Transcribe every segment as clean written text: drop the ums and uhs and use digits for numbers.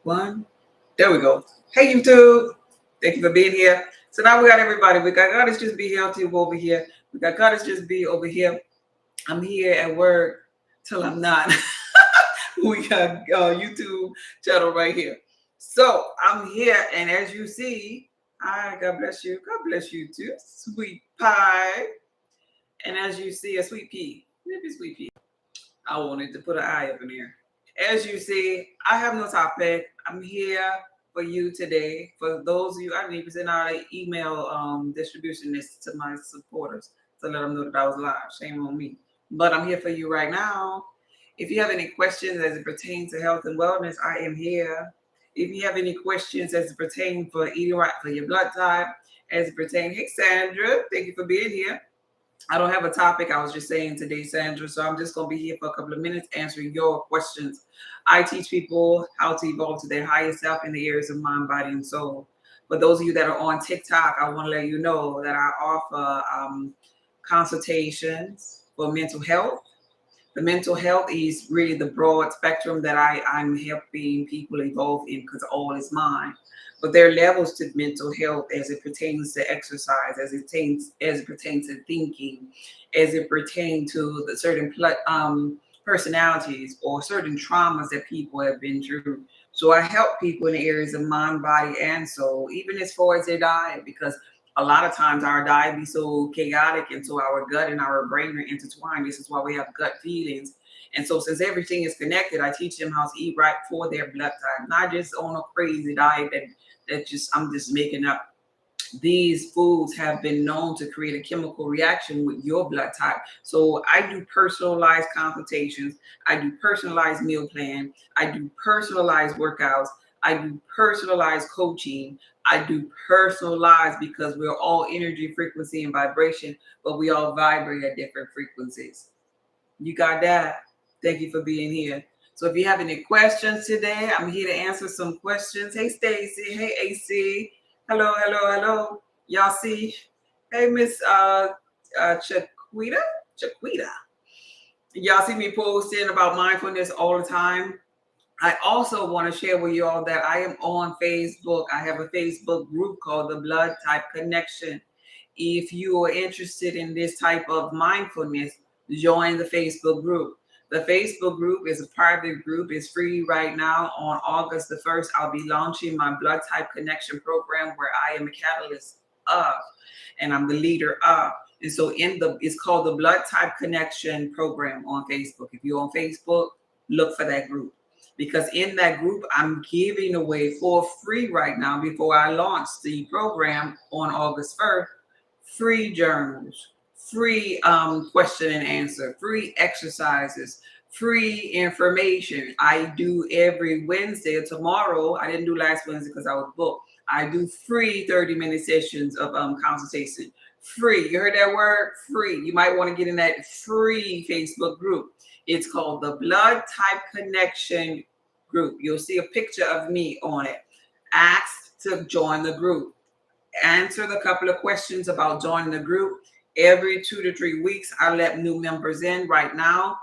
One. There we go. Hey, YouTube. Thank you for being here. So now we got everybody. We got God is just be healthy over here. We got God is just be over here. I'm here at work till I'm not. We got YouTube channel right here. So I'm here, and as you see, hi, God bless you. God bless you too. Sweet pie. And as you see, a sweet pea. Maybe sweet pea. I wanted to put an eye up in there. As you see, I have no topic. I'm here for you today. For those of you, I didn't even send out an email distribution list to my supporters to let them know that I was live. Shame on me. But I'm here for you right now. If you have any questions as it pertains to health and wellness, I am here. If you have any questions as it pertains for eating right for your blood type, as it pertains, hey Sandra, thank you for being here. I don't have a topic. I was just saying today, Sandra. So I'm just going to be here for a couple of minutes answering your questions. I teach people how to evolve to their highest self in the areas of mind, body, and soul. For those of you that are on TikTok, I want to let you know that I offer consultations for mental health. The mental health is really the broad spectrum that I'm helping people evolve in because all is mine. But there are levels to mental health as it pertains to exercise, as it pertains to thinking, as it pertains to the certain personalities or certain traumas that people have been through. So I help people in the areas of mind, body, and soul, even as far as their diet, because a lot of times our diet be so chaotic and so our gut and our brain are intertwined. This is why we have gut feelings. And so since everything is connected, I teach them how to eat right for their blood type, not just on a crazy diet that just I'm just making up. These foods have been known to create a chemical reaction with your blood type. So I do personalized consultations. I do personalized meal plan. I do personalized workouts. I do personalized coaching. I do personalized because we're all energy, frequency, and vibration, but we all vibrate at different frequencies. You got that? Thank you for being here. So if you have any questions today, I'm here to answer some questions. Hey, Stacy. Hey, AC. Hello, hello, hello. Y'all see? Hey, Miss Chiquita. Chiquita. Y'all see me posting about mindfulness all the time. I also want to share with you all that I am on Facebook. I have a Facebook group called the Blood Type Connection. If you are interested in this type of mindfulness, join the Facebook group. The Facebook group is a private group. It's free right now. On August the 1st, I'll be launching my Blood Type Connection program where I am a catalyst of and I'm the leader of. And so it's called the Blood Type Connection program on Facebook. If you're on Facebook, look for that group. Because in that group, I'm giving away for free right now before I launch the program on August 1st, free journals, free question and answer, free exercises, free information. I do every Wednesday. Tomorrow, I didn't do last Wednesday because I was booked. I do free 30-minute sessions of consultation. Free. You heard that word? Free. You might want to get in that free Facebook group. It's called the Blood Type Connection group. You'll see a picture of me on it. Ask to join the group. Answer the couple of questions about joining the group. Every 2 to 3 weeks, I let new members in. Right now,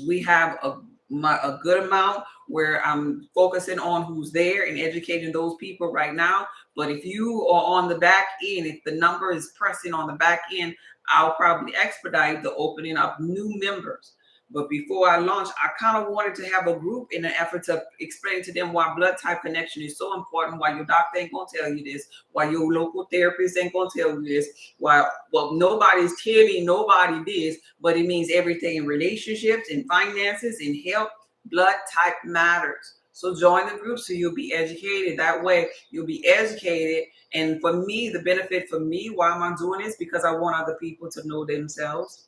we have a good amount where I'm focusing on who's there and educating those people right now. But if you are on the back end, if the number is pressing on the back end, I'll probably expedite the opening up new members. But before I launch, I kind of wanted to have a group in an effort to explain to them why blood type connection is so important, why your doctor ain't going to tell you this, why your local therapist ain't going to tell you this, why, well, nobody's telling nobody this, but it means everything in relationships, in finances, in health. Blood type matters. So join the group so you'll be educated. That way you'll be educated. And for me, the benefit for me, why am I doing this? Because I want other people to know themselves.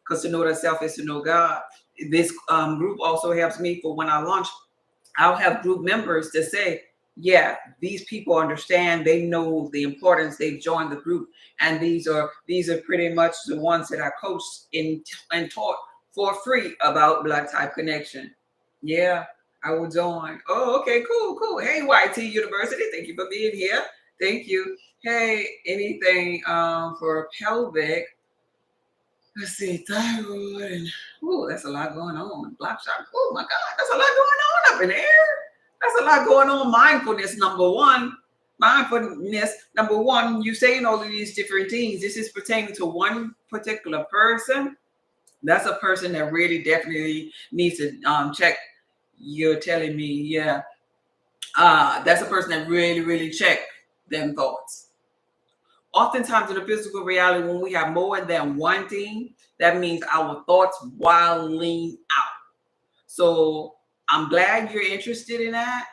Because to know thyself is to know God. This group also helps me for when I launch. I'll have group members to say, yeah, these people understand, they know the importance, they've joined the group. And these are pretty much the ones that I coached and taught for free about blood type connection. Yeah, I will join. Oh, okay, cool. Hey, YT University, thank you for being here. Thank you. Hey, anything for pelvic? Let's see, thyroid, and that's a lot going on. Block shot. Oh my God, that's a lot going on up in there. That's a lot going on. Mindfulness, number one. Mindfulness, number one, you saying all of these different things. This is pertaining to one particular person. That's a person that really definitely needs to check. You're telling me, yeah. That's a person that really check them thoughts. Oftentimes in the physical reality, when we have more than one thing, that means our thoughts wilding out. So I'm glad you're interested in that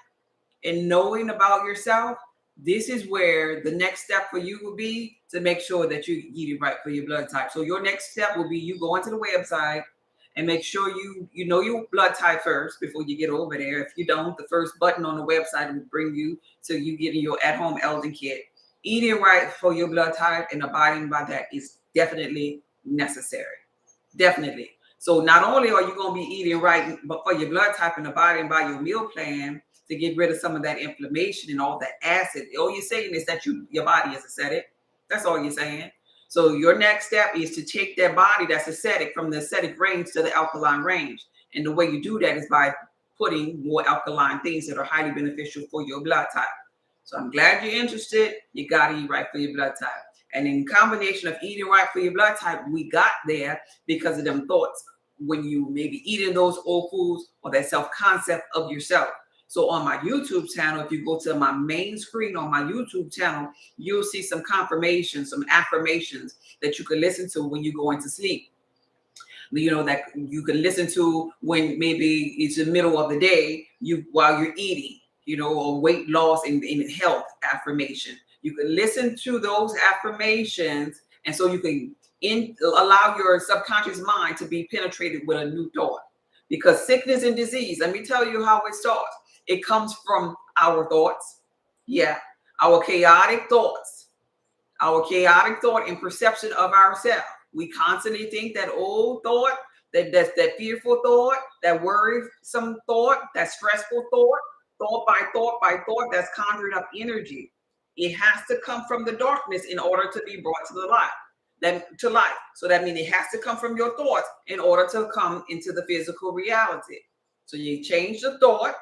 and knowing about yourself. This is where the next step for you will be to make sure that you eat it right for your blood type. So your next step will be you go onto the website and make sure you know your blood type first before you get over there. If you don't, the first button on the website will bring you to you getting your at-home Elden kit. Eating right for your blood type and abiding by that is definitely necessary. Definitely. So not only are you going to be eating right, but for your blood type and abiding by your meal plan to get rid of some of that inflammation and all that acid. All you're saying is that your body is acidic. That's all you're saying. So your next step is to take that body that's acidic from the acidic range to the alkaline range. And the way you do that is by putting more alkaline things that are highly beneficial for your blood type. So I'm glad you're interested. You got to eat right for your blood type. And in combination of eating right for your blood type, we got there because of them thoughts when you maybe eating those old foods or that self-concept of yourself. So on my YouTube channel, if you go to my main screen on my YouTube channel, you'll see some confirmations, some affirmations that you can listen to when you go into sleep. You know, that you can listen to when maybe it's the middle of the day, while you're eating, you know, or weight loss and health affirmation. You can listen to those affirmations, and so you can allow your subconscious mind to be penetrated with a new thought. Because sickness and disease, let me tell you how it starts. It comes from our thoughts. Yeah, our chaotic thoughts, our chaotic thought and perception of ourselves. We constantly think that old thought, that fearful thought, that worrisome thought, that stressful thought by thought, that's conjured up energy. It has to come from the darkness in order to be brought to the light. To life. So that means it has to come from your thoughts in order to come into the physical reality. So you change the thought.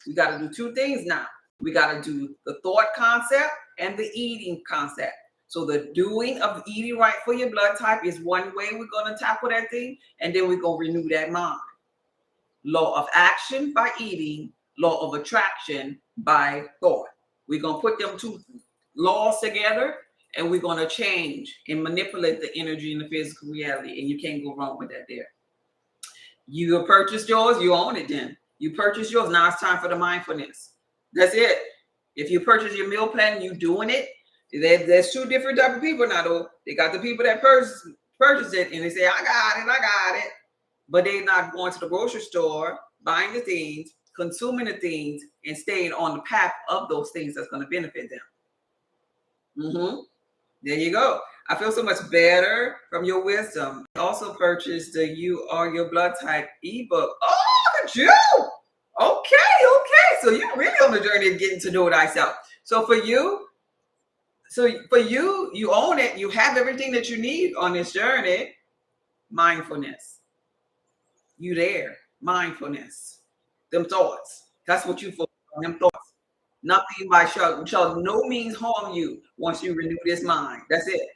We got to do two things now. We got to do the thought concept and the eating concept. So the doing of eating right for your blood type is one way we're going to tackle that thing. And then we're going to renew that mind. Law of action by eating, law of attraction by thought. We're going to put them two laws together, and we're going to change and manipulate the energy in the physical reality. And you can't go wrong with that there. You purchased yours, you own it then. You purchased yours. Now it's time for the mindfulness. That's it. If you purchase your meal plan, you doing it. There's two different type of people now, though. They got the people that purchase it and they say, I got it. But they're not going to the grocery store, buying the things, consuming the things, and staying on the path of those things that's going to benefit them. There you go. I feel so much better from your wisdom. I also purchased the You Are Your Blood Type ebook. Oh, look at you. Okay. So you're really on the journey of getting to know thyself. So for you, you own it. You have everything that you need on this journey. Mindfulness. You there. Mindfulness. Them thoughts. That's what you focus on, them thoughts. Nothing shall no means harm you once you renew this mind. That's it.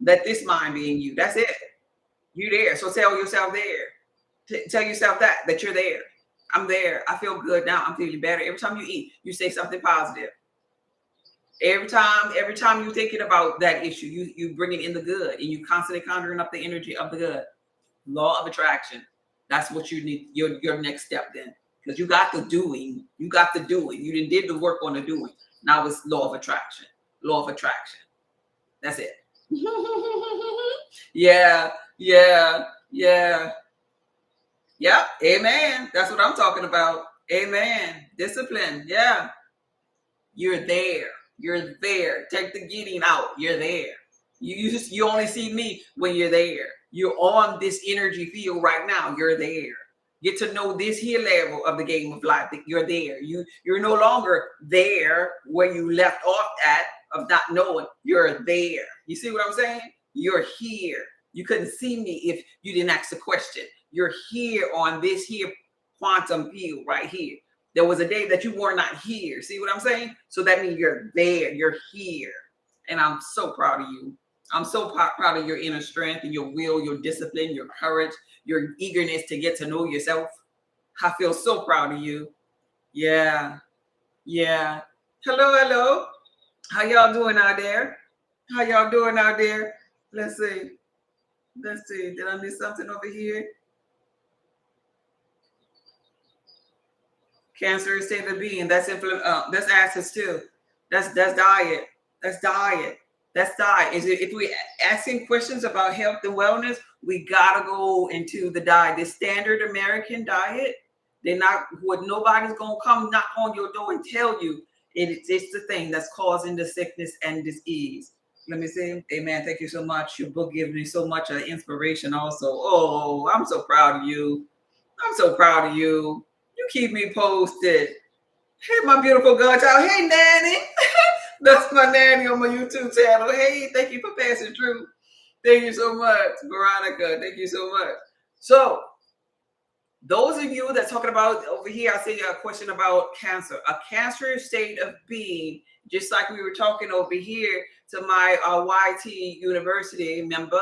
Let this mind be in you. That's it. You there. So tell yourself there. Tell yourself that you're there. I'm there. I feel good now. I'm feeling better. Every time you eat, you say something positive. Every time you're thinking about that issue, you bring it in the good, and you constantly conjuring up the energy of the good. Law of attraction. That's what you need. Your next step then. Because you got the doing. You did the work on the doing. Now it's law of attraction. Law of attraction. That's it. Yeah. Amen. That's what I'm talking about. Amen. Discipline. Yeah. You're there. Take the getting out. You're there. You only see me when you're there. You're on this energy field right now. You're there. Get to know this here level of the game of life. That you're there. You're no longer there where you left off at of not knowing. You're there. You see what I'm saying? You're here. You couldn't see me if you didn't ask the question. You're here on this here quantum field right here. There was a day that you were not here. See what I'm saying? So that means you're there, you're here. And I'm so proud of you. I'm so proud of your inner strength and your will, your discipline, your courage, your eagerness to get to know yourself. I feel so proud of you. Yeah. Yeah. Hello, hello. How y'all doing out there? How y'all doing out there? Let's see. Let's see. Did I miss something over here? Cancer is state of being. That's access too. That's diet. That's diet. That's diet. Is it if we asking questions about health and wellness, we gotta go into the diet. The standard American diet. They're not what nobody's gonna come knock on your door and tell you it's the thing that's causing the sickness and disease. Let me see. Amen. Thank you so much. Your book gives me so much inspiration also. Oh, I'm so proud of you. I'm so proud of you. You keep me posted. Hey, my beautiful godchild. Hey, Nanny. That's my nanny on my YouTube channel. Hey, thank you for passing through. Thank you so much, Veronica. Thank you so much. So, those of you that's talking about over here, I see a question about cancer. A cancerous state of being, just like we were talking over here to my YT University member.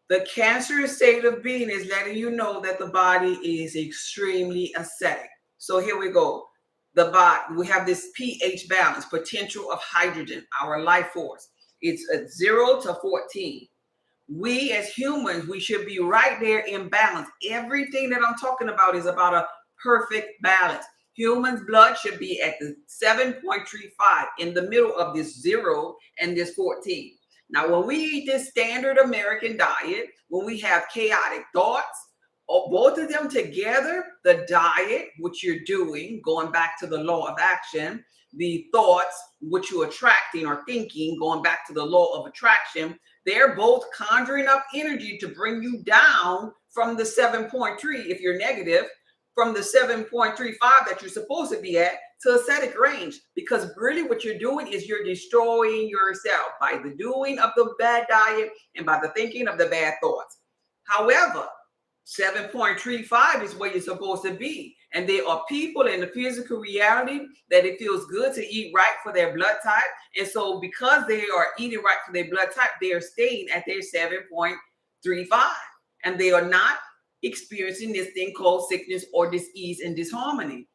The cancerous state of being is letting you know that the body is extremely acidic. So here we go. The body, we have this pH balance, potential of hydrogen, our life force. It's at 0 to 14. We as humans, we should be right there in balance. Everything that I'm talking about is about a perfect balance. Humans' blood should be at the 7.35 in the middle of this 0 and this 14. Now, when we eat this standard American diet, when we have chaotic thoughts, or both of them together, the diet, which you're doing, going back to the law of action, the thoughts, which you're attracting or thinking, going back to the law of attraction, they're both conjuring up energy to bring you down from the 7.3 if you're negative, from the 7.35 that you're supposed to be at to acidic range. Because really what you're doing is you're destroying yourself by the doing of the bad diet and by the thinking of the bad thoughts. However, 7.35 is where you're supposed to be. And there are people in the physical reality that it feels good to eat right for their blood type. And so because they are eating right for their blood type, they are staying at their 7.35. And they are not experiencing this thing called sickness or disease and disharmony.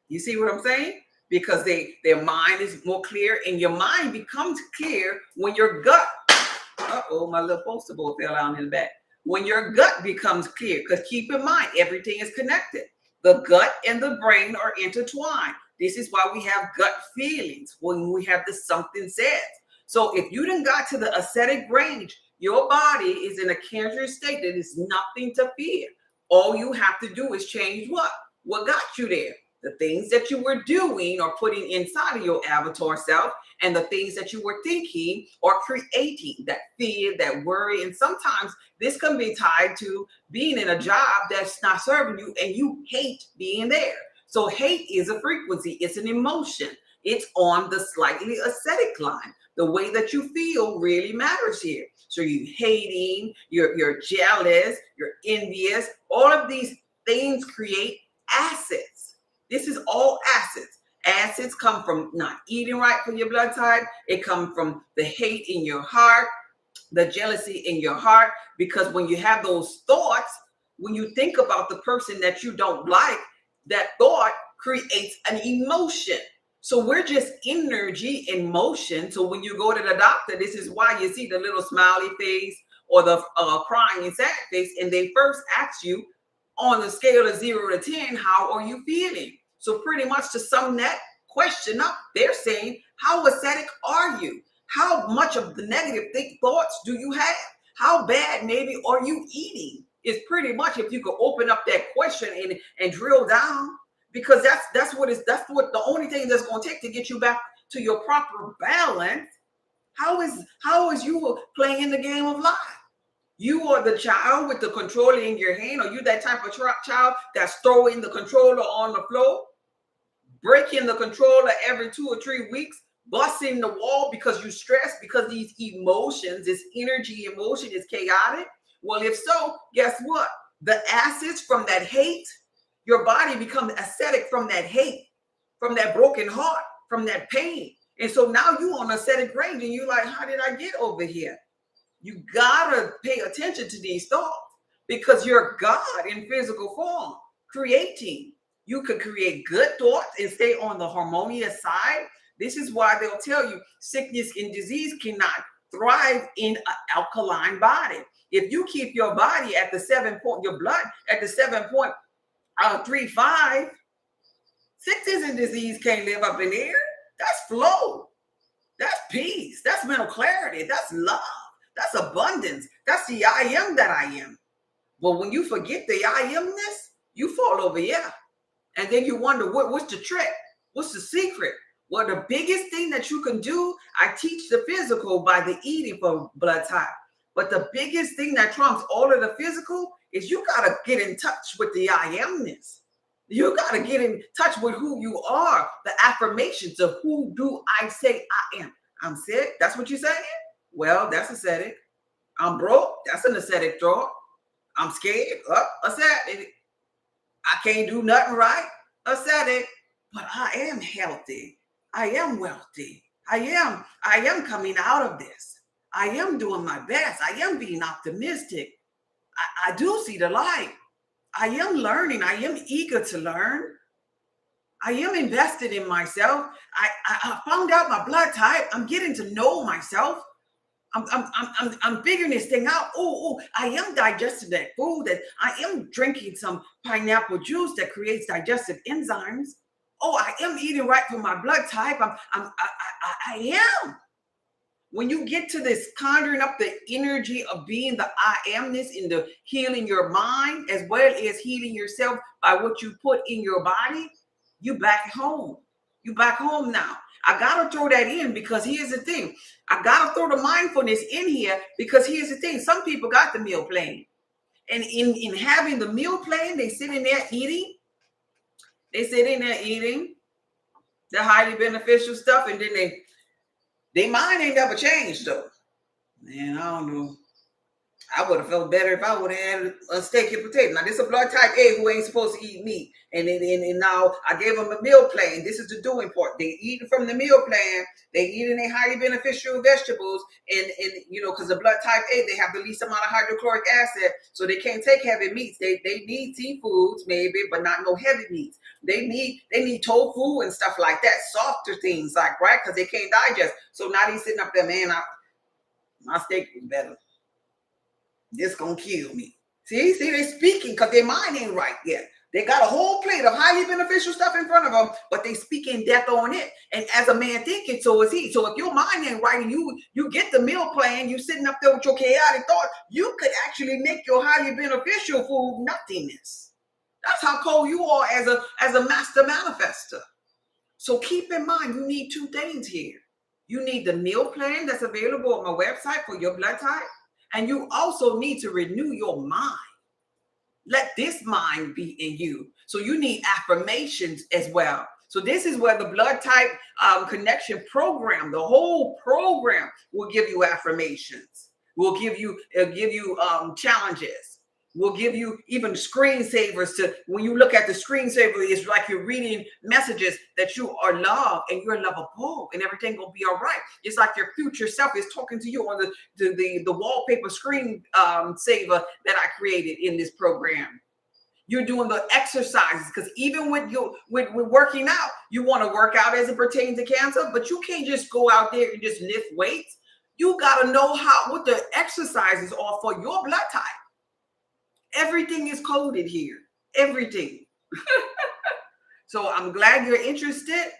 You see what I'm saying? Because their mind is more clear, and your mind becomes clear when your gut, uh-oh, my little poster board fell out in the back. When your gut becomes clear, because keep in mind, everything is connected. The gut and the brain are intertwined. This is why we have gut feelings when we have the something says. So if you done got to the acidic range, your body is in a cancerous state that is nothing to fear. All you have to do is change what? What got you there? The things that you were doing or putting inside of your avatar self, and the things that you were thinking or creating, that fear, that worry. And sometimes this can be tied to being in a job that's not serving you and you hate being there. So hate is a frequency. It's an emotion. It's on the slightly acidic line. The way that you feel really matters here. So you're hating, you're jealous, you're envious. All of these things create acids. This is all acids. Acids come from not eating right for your blood type. It comes from the hate in your heart, the jealousy in your heart. Because when you have those thoughts, when you think about the person that you don't like, that thought creates an emotion. So we're just energy in motion. So when you go to the doctor, this is why you see the little smiley face or the crying and sad face. And they first ask you on the scale of 0 to 10, how are you feeling? So pretty much to sum that question up, they're saying, how acidic are you? How much of the negative thoughts do you have? How bad maybe are you eating? It's pretty much if you could open up that question and drill down, because that's what the only thing that's going to take to get you back to your proper balance. How is you playing the game of life? You are the child with the controller in your hand. Are you that type of child that's throwing the controller on the floor, breaking the controller every 2 or 3 weeks, busting the wall because you're stressed, because these emotions, this energy emotion is chaotic? Well, if so, guess what? The acids from that hate, Your body becomes ascetic from that hate, from that broken heart, from that pain. And so now you on ascetic range and you're like, how did I get over here? You gotta pay attention to these thoughts because you're God in physical form, creating. You could create good thoughts and stay on the harmonious side. This is why they'll tell you sickness and disease cannot thrive in an alkaline body. If you keep your body at the 7 point, your blood at the 7.35, sickness and disease can't live up in there. That's flow. That's peace. That's mental clarity. That's love. That's abundance. That's the I am that I am. But when you forget the I amness, you fall over here. And then you wonder, what's the trick? What's the secret? Well, the biggest thing that you can do, I teach the physical by the eating for blood type. But the biggest thing that trumps all of the physical is you got to get in touch with the I amness. You got to get in touch with who you are, the affirmations of who do I say I am. I'm sick. That's what you're saying? Well, that's ascetic. I'm broke. That's an ascetic thought. I'm scared. Ascetic. I can't do nothing right. Ascetic. But I am healthy. I am wealthy. I am coming out of this. I am doing my best. I am being optimistic. I do see the light. I am learning. I am eager to learn. I am invested in myself. I found out my blood type. I'm getting to know myself. I'm figuring this thing out. Oh, I am digesting that food. That I am drinking some pineapple juice that creates digestive enzymes. Oh, I am eating right for my blood type. I am. When you get to this conjuring up the energy of being the I amness in the healing your mind as well as healing yourself by what you put in your body, you back home. You back home now. I gotta throw that in because here's the thing. I gotta throw the mindfulness in here because here's the thing. Some people got the meal plan. And in having the meal plan, they sit in there eating. They sit in there eating the highly beneficial stuff, and then their mind ain't never changed though. Man, I don't know. I would have felt better if I would have had a steak and potato. Now, this is a blood type A who ain't supposed to eat meat. And now I gave them a meal plan. This is the doing part. They eat from the meal plan. They eating their highly beneficial vegetables. And because the blood type A, they have the least amount of hydrochloric acid. So they can't take heavy meats. They need seafoods, maybe, but not no heavy meats. They need tofu and stuff like that. Softer things, like, right? Because they can't digest. So now they sitting up there, man, my steak was better. This gonna kill me. See, they speaking because their mind ain't right yet. They got a whole plate of highly beneficial stuff in front of them, but they speaking death on it. And as a man thinking, so is he. So if your mind ain't right and you get the meal plan, you sitting up there with your chaotic thought, you could actually make your highly beneficial food nothingness. That's how cold you are as a master manifester. So keep in mind, you need two things here. You need the meal plan that's available on my website for your blood type. And you also need to renew your mind. Let this mind be in you. So you need affirmations as well. So this is where the blood type connection program, the whole program, will give you affirmations. Will give you challenges. We'll give you even screensavers to, when you look at the screensaver, it's like you're reading messages that you are loved and you're lovable and everything will be all right. It's like your future self is talking to you on the wallpaper screen saver that I created in this program. You're doing the exercises because even with working out, you want to work out as it pertains to cancer, but you can't just go out there and just lift weights. You got to know what the exercises are for your blood type. Everything is coded here. Everything. So I'm glad you're interested,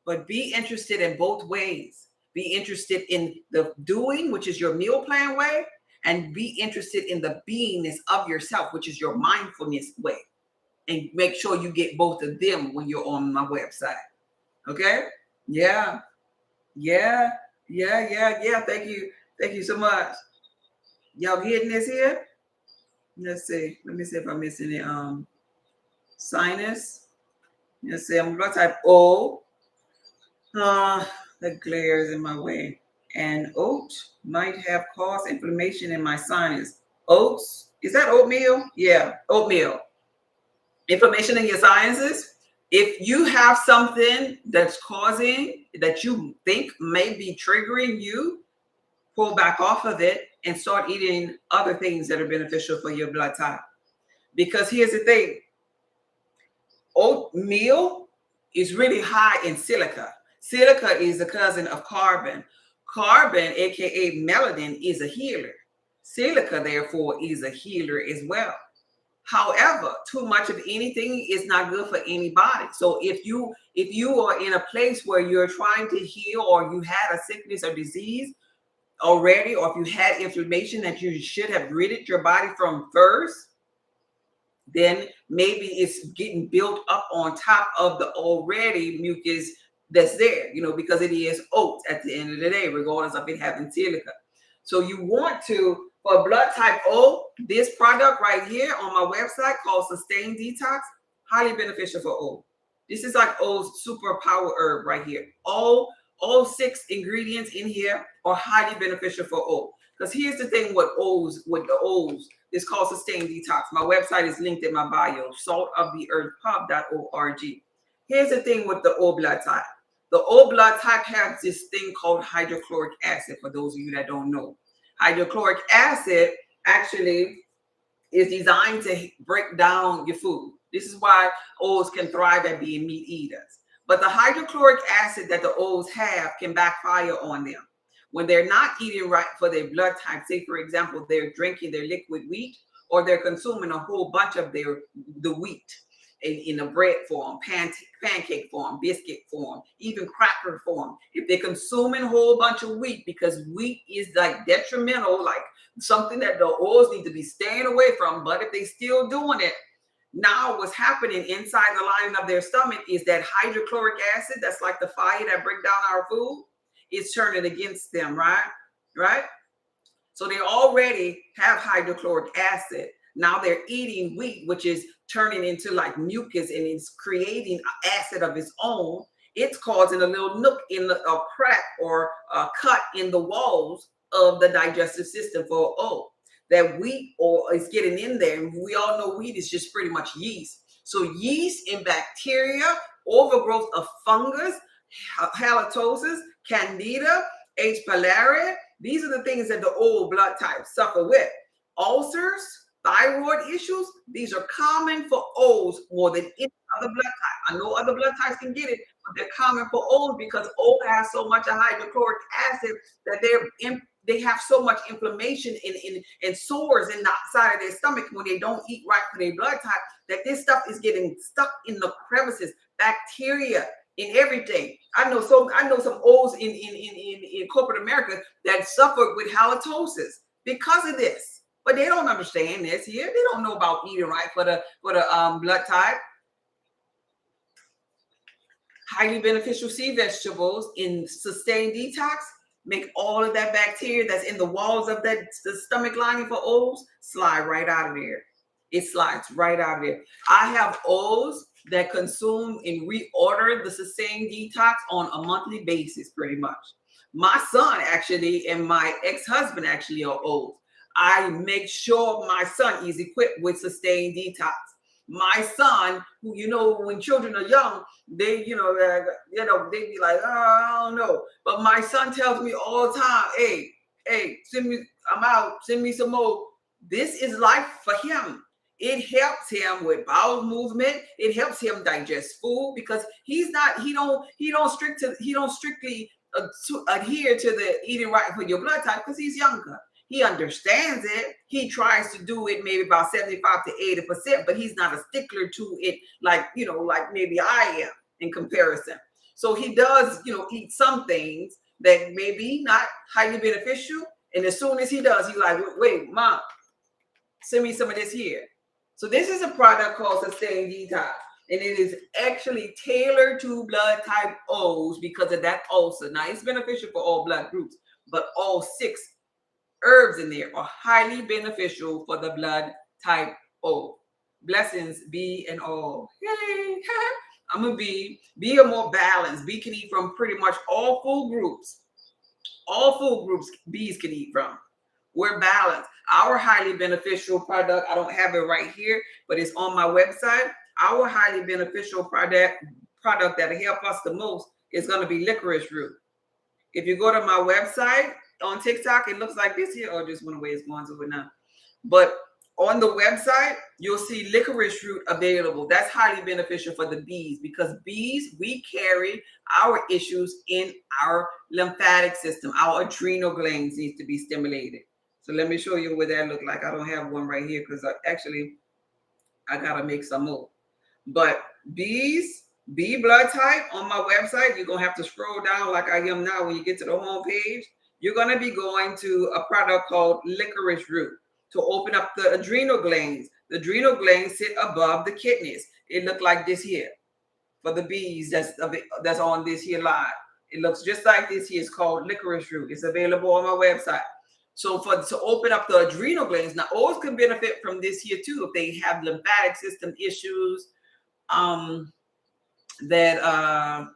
but be interested in both ways. Be interested in the doing, which is your meal plan way, and be interested in the beingness of yourself, which is your mindfulness way. And make sure you get both of them when you're on my website. Okay? Yeah. Thank you. Thank you so much. Y'all getting this here? Let's see. Let me see if I miss any sinus. Let's see. I'm blood type O. The glare is in my way. And oat might have caused inflammation in my sinus. Oats? Is that oatmeal? Yeah, oatmeal. Information in your sciences. If you have something that's causing that you think may be triggering you, pull back off of it and start eating other things that are beneficial for your blood type. Because here's the thing, oatmeal is really high in silica. Silica is a cousin of carbon. Carbon, aka melanin, is a healer. Silica, therefore, is a healer as well. However, too much of anything is not good for anybody. So if you are in a place where you're trying to heal, or you had a sickness or disease already, or if you had inflammation that you should have ridded your body from first, then maybe it's getting built up on top of the already mucus that's there, because it is oats at the end of the day, regardless of it having silica. So you want to, for blood type O, this product right here on my website called Sustain Detox, highly beneficial for O. This is like O's super power herb right here. All 6 ingredients in here are highly beneficial for O. Because here's the thing with the O's, it's called Sustain Detox. My website is linked in my bio, saltoftheearthpub.org. Here's the thing with the O blood type. The O blood type has this thing called hydrochloric acid, for those of you that don't know. Hydrochloric acid actually is designed to break down your food. This is why O's can thrive at being meat eaters. But the hydrochloric acid that the O's have can backfire on them. When they're not eating right for their blood type, say for example, they're drinking their liquid wheat, or they're consuming a whole bunch of the wheat in a bread form, pancake form, biscuit form, even cracker form. If they're consuming a whole bunch of wheat, because wheat is like detrimental, like something that the O's need to be staying away from, but if they still doing it, now what's happening inside the lining of their stomach is that hydrochloric acid, that's like the fire that breaks down our food, is turning against them, right? So they already have hydrochloric acid. Now they're eating wheat, which is turning into like mucus, and it's creating acid of its own. It's causing a little nook in a crack or a cut in the walls of the digestive system for O. That wheat or is getting in there. And we all know wheat is just pretty much yeast. So yeast and bacteria, overgrowth of fungus, halitosis, candida, H. pylori, these are the things that the old blood types suffer with. Ulcers, thyroid issues, these are common for O's more than any other blood type. I know other blood types can get it, but they're common for O's because O has so much of hydrochloric acid that they have so much inflammation and sores in the side of their stomach when they don't eat right for their blood type, that this stuff is getting stuck in the crevices, bacteria, in everything. I know some O's in corporate America that suffered with halitosis because of this. But they don't understand this here. They don't know about eating right for the blood type. Highly beneficial sea vegetables in Sustain Detox make all of that bacteria that's in the walls of the stomach lining for O's slide right out of there. It slides right out of there. I have O's that consume and reorder the Sustain Detox on a monthly basis, pretty much. My son actually and my ex-husband actually are O's. I make sure my son is equipped with Sustain Detox. My son, who, when children are young, they be like, oh, I don't know. But my son tells me all the time, hey, I'm out, send me some more. This is life for him. It helps him with bowel movement. It helps him digest food because he don't strictly adhere to the eating right for your blood type because he's younger. He understands it. He tries to do it maybe about 75 to 80%, but he's not a stickler to it like maybe I am in comparison. So he does, eat some things that maybe not highly beneficial. And as soon as he does, he's like, wait, Mom, send me some of this here. So this is a product called Sustain Detox. And it is actually tailored to blood type O's because of that ulcer. Now, it's beneficial for all blood groups, but all 6 herbs in there are highly beneficial for the blood type O. Blessings, B and all. Yay! I'm a B. B are more balanced. B can eat from pretty much all food groups. All food groups B's can eat from. We're balanced. Our highly beneficial product, I don't have it right here, but it's on my website. our highly beneficial product that'll help us the most is going to be licorice root. If you go to my website on TikTok, it looks like this here. Oh, just went away. It's going to it now. But on the website, you'll see licorice root available. That's highly beneficial for the bees, because bees, we carry our issues in our lymphatic system. Our adrenal glands needs to be stimulated. So let me show you what that look like. I don't have one right here because I gotta make some more. But bees, bee blood type on my website, you're gonna have to scroll down like I am now. When you get to the home page, you're gonna be going to a product called licorice root to open up the adrenal glands. The adrenal glands sit above the kidneys. It look like this here for the bees that's on this here live. It looks just like this here. It's called licorice root. It's available on my website. So to open up the adrenal glands, now all can benefit from this here too if they have lymphatic system issues, that are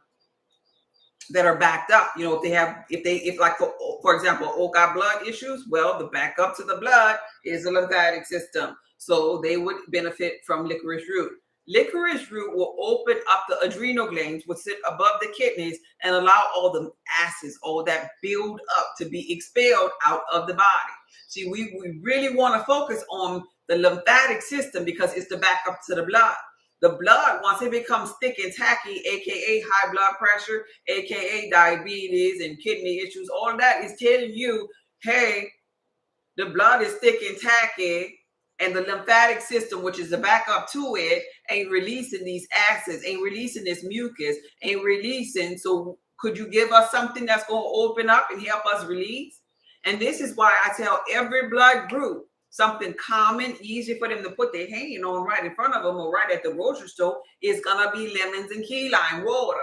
backed up. You know, if like for example, all got blood issues, well, the backup to the blood is the lymphatic system. So they would benefit from licorice root. Licorice root will open up the adrenal glands, which sit above the kidneys, and allow all the acids, all that build up, to be expelled out of the body. See, we really want to focus on the lymphatic system because it's the backup to the blood. The blood, once it becomes thick and tacky, aka high blood pressure, aka diabetes and kidney issues, all of that is telling you, hey, the blood is thick and tacky, and the lymphatic system, which is the backup to it, ain't releasing these acids, ain't releasing this mucus, ain't releasing. So could you give us something that's going to open up and help us release? And this is why I tell every blood group, something common, easy for them to put their hand on right in front of them or right at the grocery store is going to be lemons and key lime water.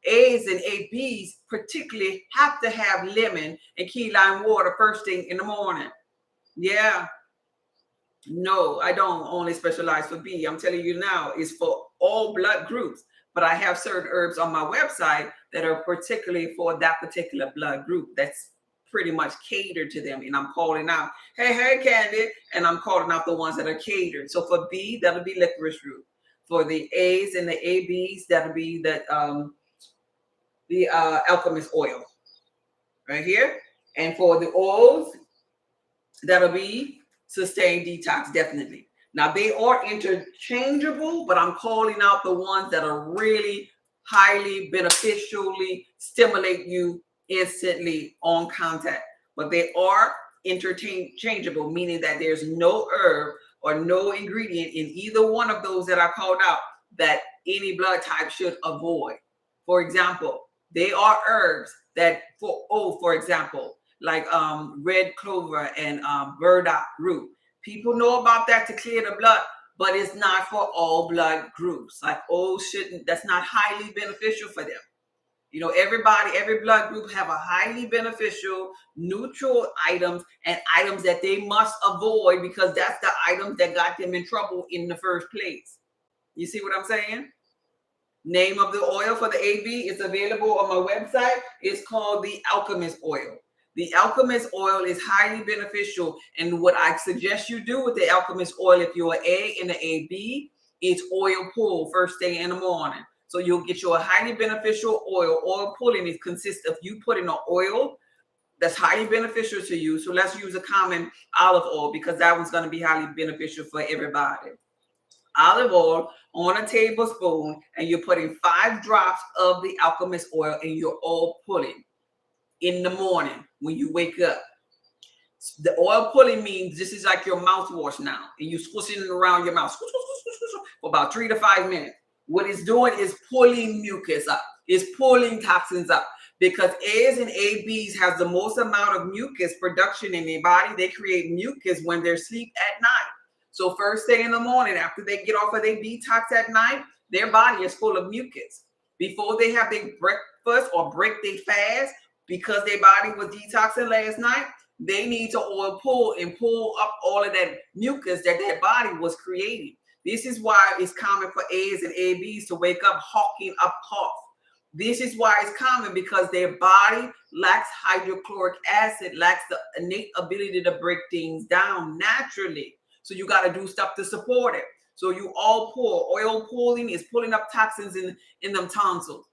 A's and ABs particularly have to have lemon and key lime water first thing in the morning. Yeah. No, I don't only specialize for B. I'm telling you now, it's for all blood groups. But I have certain herbs on my website that are particularly for that particular blood group. That's pretty much catered to them. And I'm calling out, hey, Candy. And I'm calling out the ones that are catered. So for B, that'll be licorice root. For the A's and the ABs, that'll be the alchemist oil right here. And for the O's, that'll be sustained detox, definitely. Now they are interchangeable, but I'm calling out the ones that are really highly beneficially stimulate you instantly on contact. But they are interchangeable, meaning that there's no herb or no ingredient in either one of those that I called out that any blood type should avoid. For example, they are herbs that for example, like red clover and burdock root. People know about that to clear the blood, but it's not for all blood groups. Like, that's not highly beneficial for them. You know, every blood group have a highly beneficial neutral items and items that they must avoid because that's the items that got them in trouble in the first place. You see what I'm saying? Name of the oil for the AB is available on my website. It's called the alchemist oil. The alchemist oil is highly beneficial. And what I suggest you do with the alchemist oil, if you're an A and an AB, is oil pull first thing in the morning. So you'll get you a highly beneficial oil. Oil pulling consists of you putting an oil that's highly beneficial to you. So let's use a common olive oil because that one's going to be highly beneficial for everybody. Olive oil on a tablespoon, and you're putting 5 drops of the alchemist oil, and you're all pulling in the morning when you wake up. The oil pulling means this is like your mouthwash now, and you squishing it around your mouth for about 3 to 5 minutes. What it's doing is pulling mucus up. It's pulling toxins up because A's and ABs has the most amount of mucus production in their body. They create mucus when they're asleep at night. So first thing in the morning, after they get off of their detox at night, their body is full of mucus. Before they have their breakfast or break their fast, because their body was detoxing last night, they need to oil pull and pull up all of that mucus that their body was creating. This is why it's common for A's and ABs to wake up hawking up cough. This is why it's common because their body lacks hydrochloric acid, lacks the innate ability to break things down naturally. So you got to do stuff to support it. So you all pull. Oil pulling is pulling up toxins in them tonsils,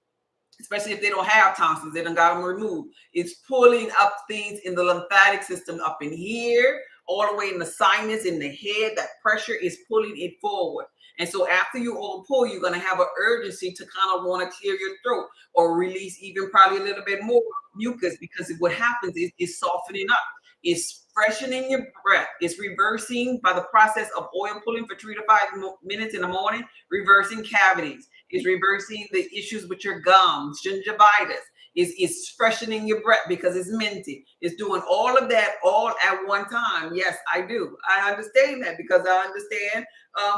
especially if they don't have tonsils, they done got them removed. It's pulling up things in the lymphatic system up in here, all the way in the sinus, in the head. That pressure is pulling it forward. And so after you all pull, you're going to have an urgency to kind of want to clear your throat or release even probably a little bit more mucus, because what happens is it's softening up. It's freshening your breath. It's reversing by the process of oil pulling for 3 to 5 minutes in the morning, reversing cavities. It's reversing the issues with your gums, gingivitis. It's freshening your breath because it's minty. It's doing all of that all at one time. Yes, I do. I understand that because I understand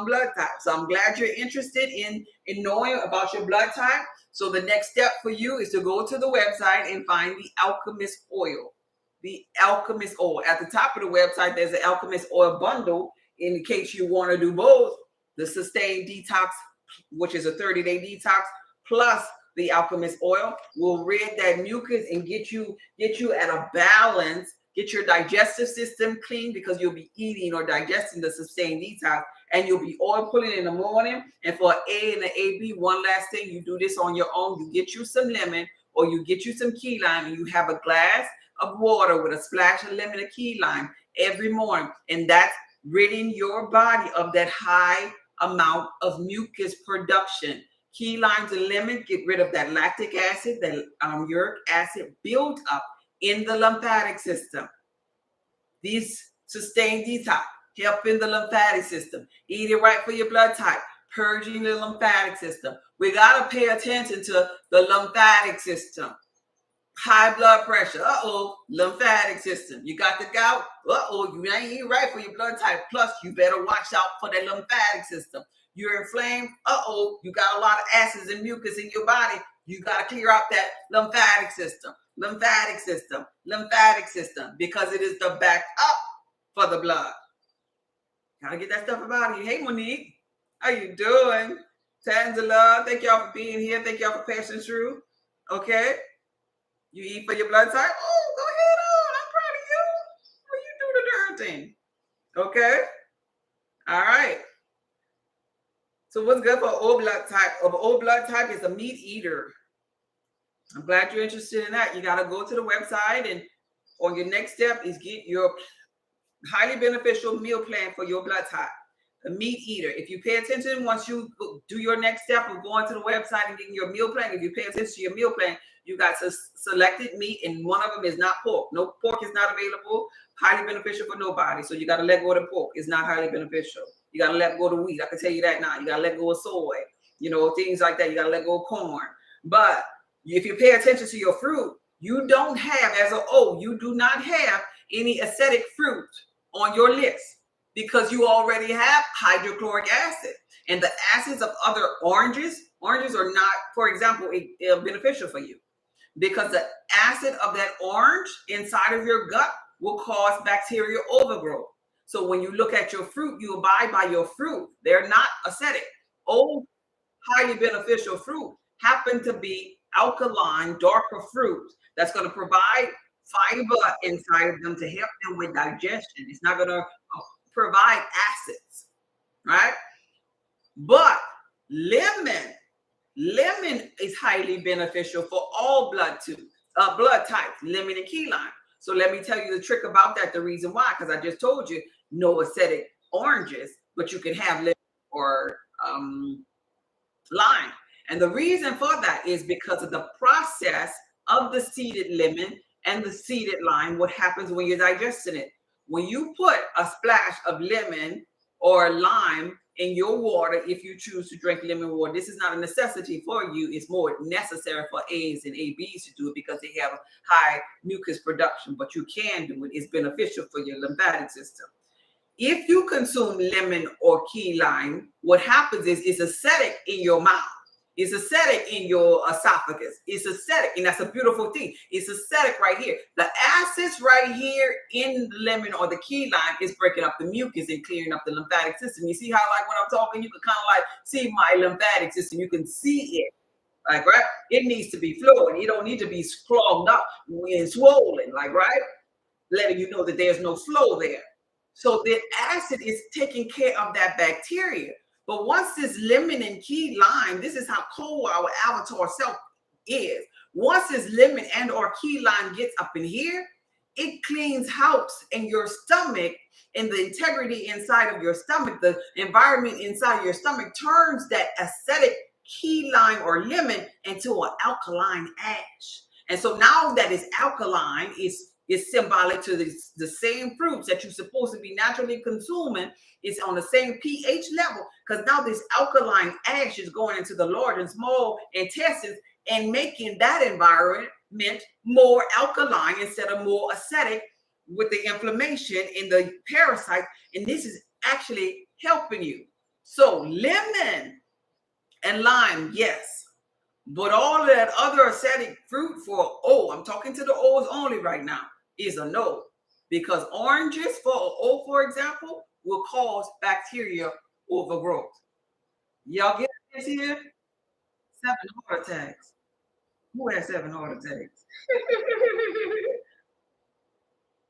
blood type. So I'm glad you're interested in knowing about your blood type. So the next step for you is to go to the website and find the Alchemist oil. The Alchemist oil. At the top of the website, there's an Alchemist oil bundle in case you want to do both. The Sustained Detox, which is a 30-day detox, plus the Alchemist oil will rid that mucus and get you at a balance, get your digestive system clean, because you'll be eating or digesting the Sustained Detox, and you'll be oil pulling in the morning. And for A and the AB, one last thing, you do this on your own. You get you some lemon or you get you some key lime, and you have a glass of water with a splash of lemon and key lime every morning. And that's ridding your body of that high amount of mucus production. Key limes and lemon get rid of that lactic acid, that uric acid built up in the lymphatic system. These Sustained Detox help in the lymphatic system. Eat it right for your blood type, purging the lymphatic system. We got to pay attention to the lymphatic system. High blood pressure, lymphatic system. You got the gout, you ain't eating right for your blood type. Plus, you better watch out for the lymphatic system. You're inflamed, you got a lot of acids and mucus in your body. You got to clear out that lymphatic system, because it is the back up for the blood. Gotta get that stuff about you. Hey, Monique, how you doing? Tons of love. Thank y'all for being here. Thank y'all for passing through. Okay. You eat for your blood type? Oh, go ahead on. I'm proud of you. Well, you do the darn thing. Okay? All right. So what's good for O blood type? O blood type is a meat eater. I'm glad you're interested in that. You got to go to the website, and on your next step is get your highly beneficial meal plan for your blood type. A meat eater. If you pay attention, once you do your next step of going to the website and getting your meal plan, if you pay attention to your meal plan, you got selected meat, and one of them is not pork. No, pork is not available. Highly beneficial for nobody. So you got to let go of the pork. It's not highly beneficial. You got to let go of the wheat. I can tell you that now. You got to let go of soy. Things like that. You got to let go of corn. But if you pay attention to your fruit, you don't have, you do not have any acidic fruit on your list, because you already have hydrochloric acid. And the acids of other oranges are not, for example, beneficial for you, because the acid of that orange inside of your gut will cause bacterial overgrowth. So when you look at your fruit, you abide by your fruit. They're not acidic. Old, highly beneficial fruit happen to be alkaline, darker fruits that's going to provide fiber inside of them to help them with digestion. It's not going to provide acids, right? But lemon is highly beneficial for all blood types, lemon and key lime. So let me tell you the trick about that, the reason why, because I just told you no acidic oranges, but you can have lemon or lime. And the reason for that is because of the process of the seeded lemon and the seeded lime. What happens when you're digesting it? When you put a splash of lemon or lime in your water, if you choose to drink lemon water, this is not a necessity for you. It's more necessary for A's and ABs to do it because they have high mucus production, but you can do it. It's beneficial for your lymphatic system. If you consume lemon or key lime, what happens is it's acidic in your mouth. It's acidic in your esophagus. It's acidic, and that's a beautiful thing. It's acidic right here. The acids right here in the lemon or the key lime is breaking up the mucus and clearing up the lymphatic system. You see how, like, when I'm talking, you can kind of like see my lymphatic system. You can see it, like, right? It needs to be flowing. It don't need to be clogged up and swollen, like, right? Letting you know that there's no flow there. So the acid is taking care of that bacteria. But once this lemon and key lime, this is how cold our avatar self is. Once this lemon and or key lime gets up in here, it cleans house in your stomach, and the integrity inside of your stomach, the environment inside your stomach turns that acidic key lime or lemon into an alkaline ash. And so now that it's alkaline, is symbolic to the same fruits that you're supposed to be naturally consuming. It's on the same pH level, because now this alkaline ash is going into the large and small intestines and making that environment more alkaline instead of more acidic with the inflammation in the parasites. And this is actually helping you. So lemon and lime, yes. But all of that other acidic fruit for O, I'm talking to the O's only right now, is a no. Because oranges for O, for example, will cause bacteria overgrowth. Y'all get this here? 7 heart attacks. Who has 7 heart attacks?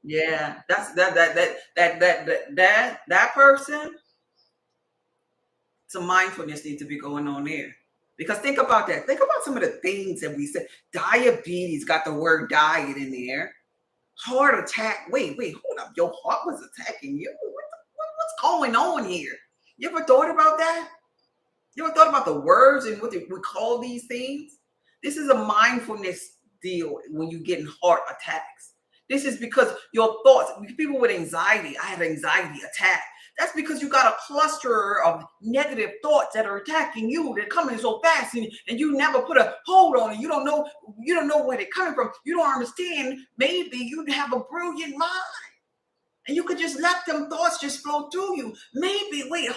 Yeah, that's that person. Some mindfulness needs to be going on there. Because think about that. Think about some of the things that we said. Diabetes got the word diet in there. Heart attack. Wait, hold up. Your heart was attacking you. What's going on here? You ever thought about that? You ever thought about the words and what we call these things? This is a mindfulness deal when you're getting heart attacks. This is because your thoughts, people with anxiety, I had an anxiety attack. That's because you got a cluster of negative thoughts that are attacking you. They're coming so fast, and you never put a hold on it. You don't know where they're coming from. You don't understand. Maybe you have a brilliant mind, and you could just let them thoughts just flow through you. Maybe, maybe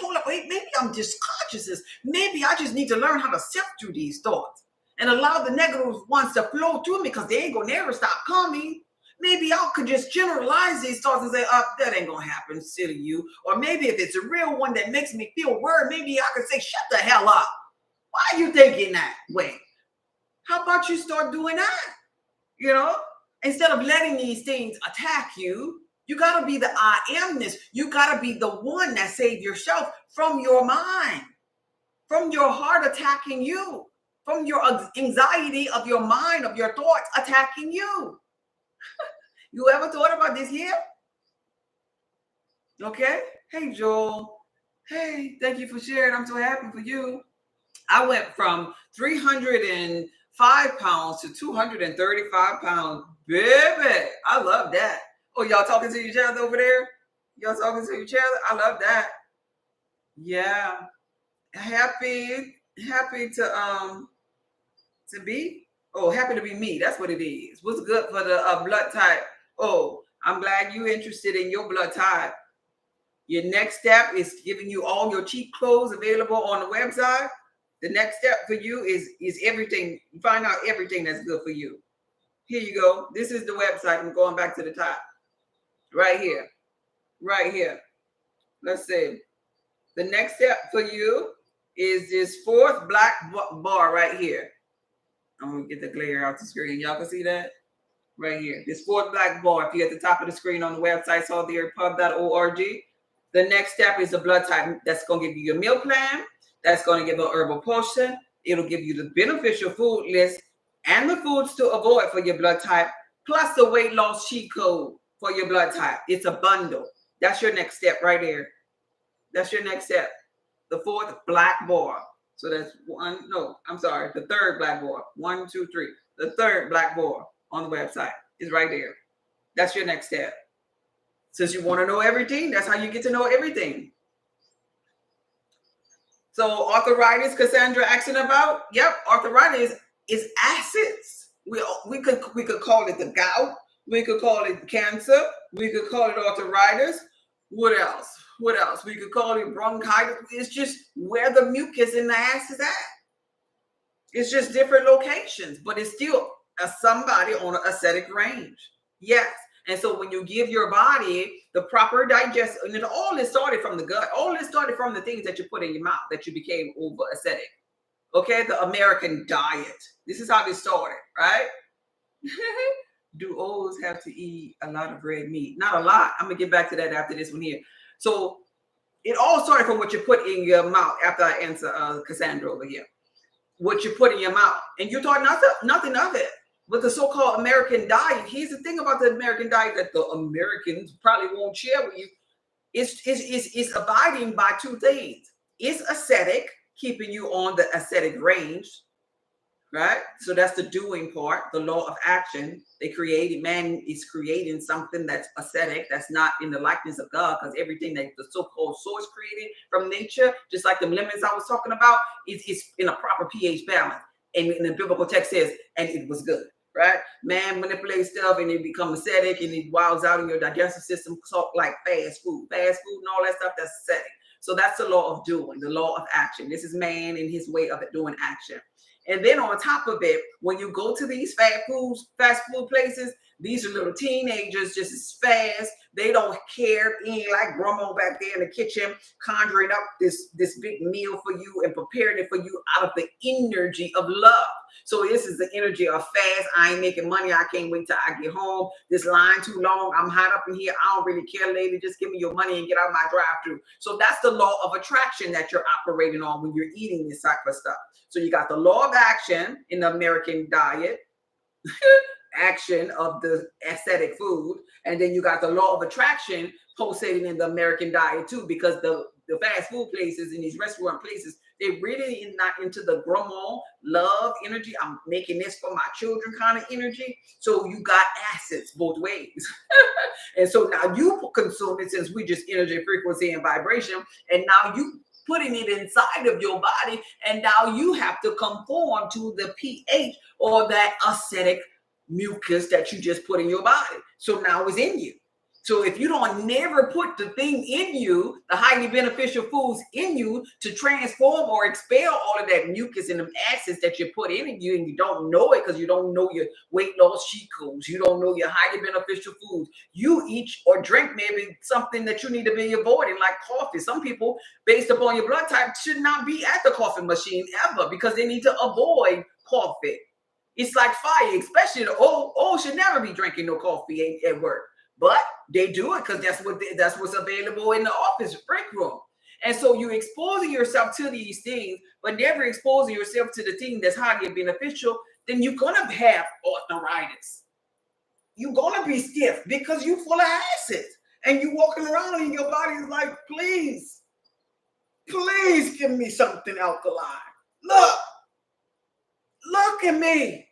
I'm just conscious. Maybe I just need to learn how to sift through these thoughts and allow the negative ones to flow through me, because they ain't gonna never stop coming. Maybe I could just generalize these thoughts and say, that ain't gonna happen, silly you. Or maybe if it's a real one that makes me feel worried, maybe I could say, shut the hell up. Why are you thinking that way? How about you start doing that? Instead of letting these things attack you, you gotta be the I amness. You gotta be the one that saved yourself from your mind, from your heart attacking you, from your anxiety of your mind, of your thoughts attacking you. You ever thought about this here? Okay. Hey, Joel. Hey, thank you for sharing. I'm so happy for you. I went from 305 pounds to 235 pounds. Baby, I love that. Oh, y'all talking to each other over there? Y'all talking to each other? I love that. Yeah. Happy to be. Oh, happy to be me. That's what it is. What's good for the blood type? Oh, I'm glad you're interested in your blood type. Your next step is giving you all your cheap clothes available on the website. The next step for you is everything. Find out everything that's good for you. Here you go. This is the website. I'm going back to the top. Right here. Right here. Let's see. The next step for you is this 4th black bar right here. I'm going to get the glare out the screen. Y'all can see that? Right here. This 4th black bar. If you're at the top of the screen on the website, saltthearpub.org. The next step is the blood type. That's going to give you your meal plan. That's going to give an herbal potion. It'll give you the beneficial food list and the foods to avoid for your blood type, plus the weight loss cheat code for your blood type. It's a bundle. That's your next step right there. That's your next step. The 4th black bar. So that's the 3rd black bar. 1, 2, 3. The 3rd black bar on the website is right there. That's your next step. Since you want to know everything, that's how you get to know everything. So arthritis, Cassandra asking about. Yep, arthritis is acids. We could call it the gout. We could call it cancer. We could call it arthritis. What else? We could call it bronchitis. It's just where the mucus in the ass is at. It's just different locations, but it's still somebody on an acidic range. Yes. And so when you give your body the proper digestion, and all this started from the gut. All this started from the things that you put in your mouth that you became over acidic. Okay, the American diet. This is how this started, right? Do O's have to eat a lot of red meat? Not a lot. I'm gonna get back to that after this one here. So It all started from what you put in your mouth. After I answer Cassandra over here, what you put in your mouth, and you thought nothing of it. With the so-called American diet, here's the thing about the American diet that the Americans probably won't share with you. It's abiding by two things. It's ascetic, keeping you on the ascetic range, right? So that's the doing part, the law of action. They created, man is creating something that's ascetic, that's not in the likeness of God, because everything that the so-called source created from nature, just like the lemons I was talking about, is in a proper pH balance. And in the biblical text says, and it was good, right? Man manipulates stuff and it becomes acidic and it wilds out in your digestive system, like fast food and all that stuff, that's acidic. So that's the law of doing, the law of action. This is man in his way of doing action. And then on top of it, when you go to these fast food places, these are little teenagers just as fast. They don't care. They ain't like grandma back there in the kitchen conjuring up this big meal for you and preparing it for you out of the energy of love. So this is the energy of fast. I ain't making money. I can't wait till I get home. This line too long. I'm hot up in here. I don't really care, lady. Just give me your money and get out of my drive-thru. So that's the law of attraction that you're operating on when you're eating this type of stuff. So you got the law of action in the American diet, action of the ascetic food, and then you got the law of attraction pulsating in the American diet too, because the fast food places and these restaurant places, they really not into the grandma love energy. I'm making this for my children kind of energy. So you got assets both ways. And so now you consume it, since we just energy, frequency, and vibration, and now you putting it inside of your body, and now you have to conform to the pH or that acidic mucus that you just put in your body. So now it's in you. So if you don't never put the thing in you, the highly beneficial foods in you to transform or expel all of that mucus and the acids that you put in you, and you don't know it because you don't know your weight loss cheat codes, you don't know your highly beneficial foods, you eat or drink maybe something that you need to be avoiding, like coffee. Some people, based upon your blood type, should not be at the coffee machine ever because they need to avoid coffee. It's like fire, especially the old should never be drinking no coffee at work. But they do it because that's what's available in the office break room. And so you're exposing yourself to these things, but never exposing yourself to the thing that's highly beneficial, then you're gonna have arthritis. You're gonna be stiff because you're full of acids. And you're walking around and your body's like, please give me something alkaline. Look at me.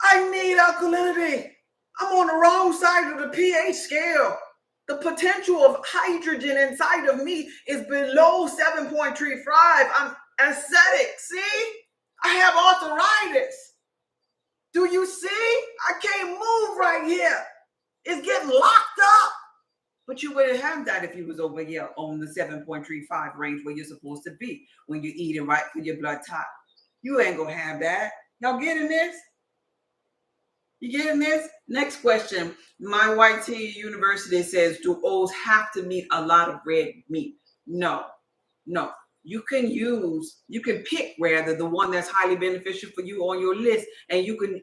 I need alkalinity. I'm on the wrong side of the pH scale. The potential of hydrogen inside of me is below 7.35. I'm acidic. See? I have arthritis. Do you see? I can't move right here. It's getting locked up. But you wouldn't have that if you was over here on the 7.35 range where you're supposed to be when you're eating right for your blood type. You ain't gonna have that. Y'all getting this? You getting this? Next question. My White Tea University says, do O's have to meet a lot of red meat? No. You can pick rather the one that's highly beneficial for you on your list, and you can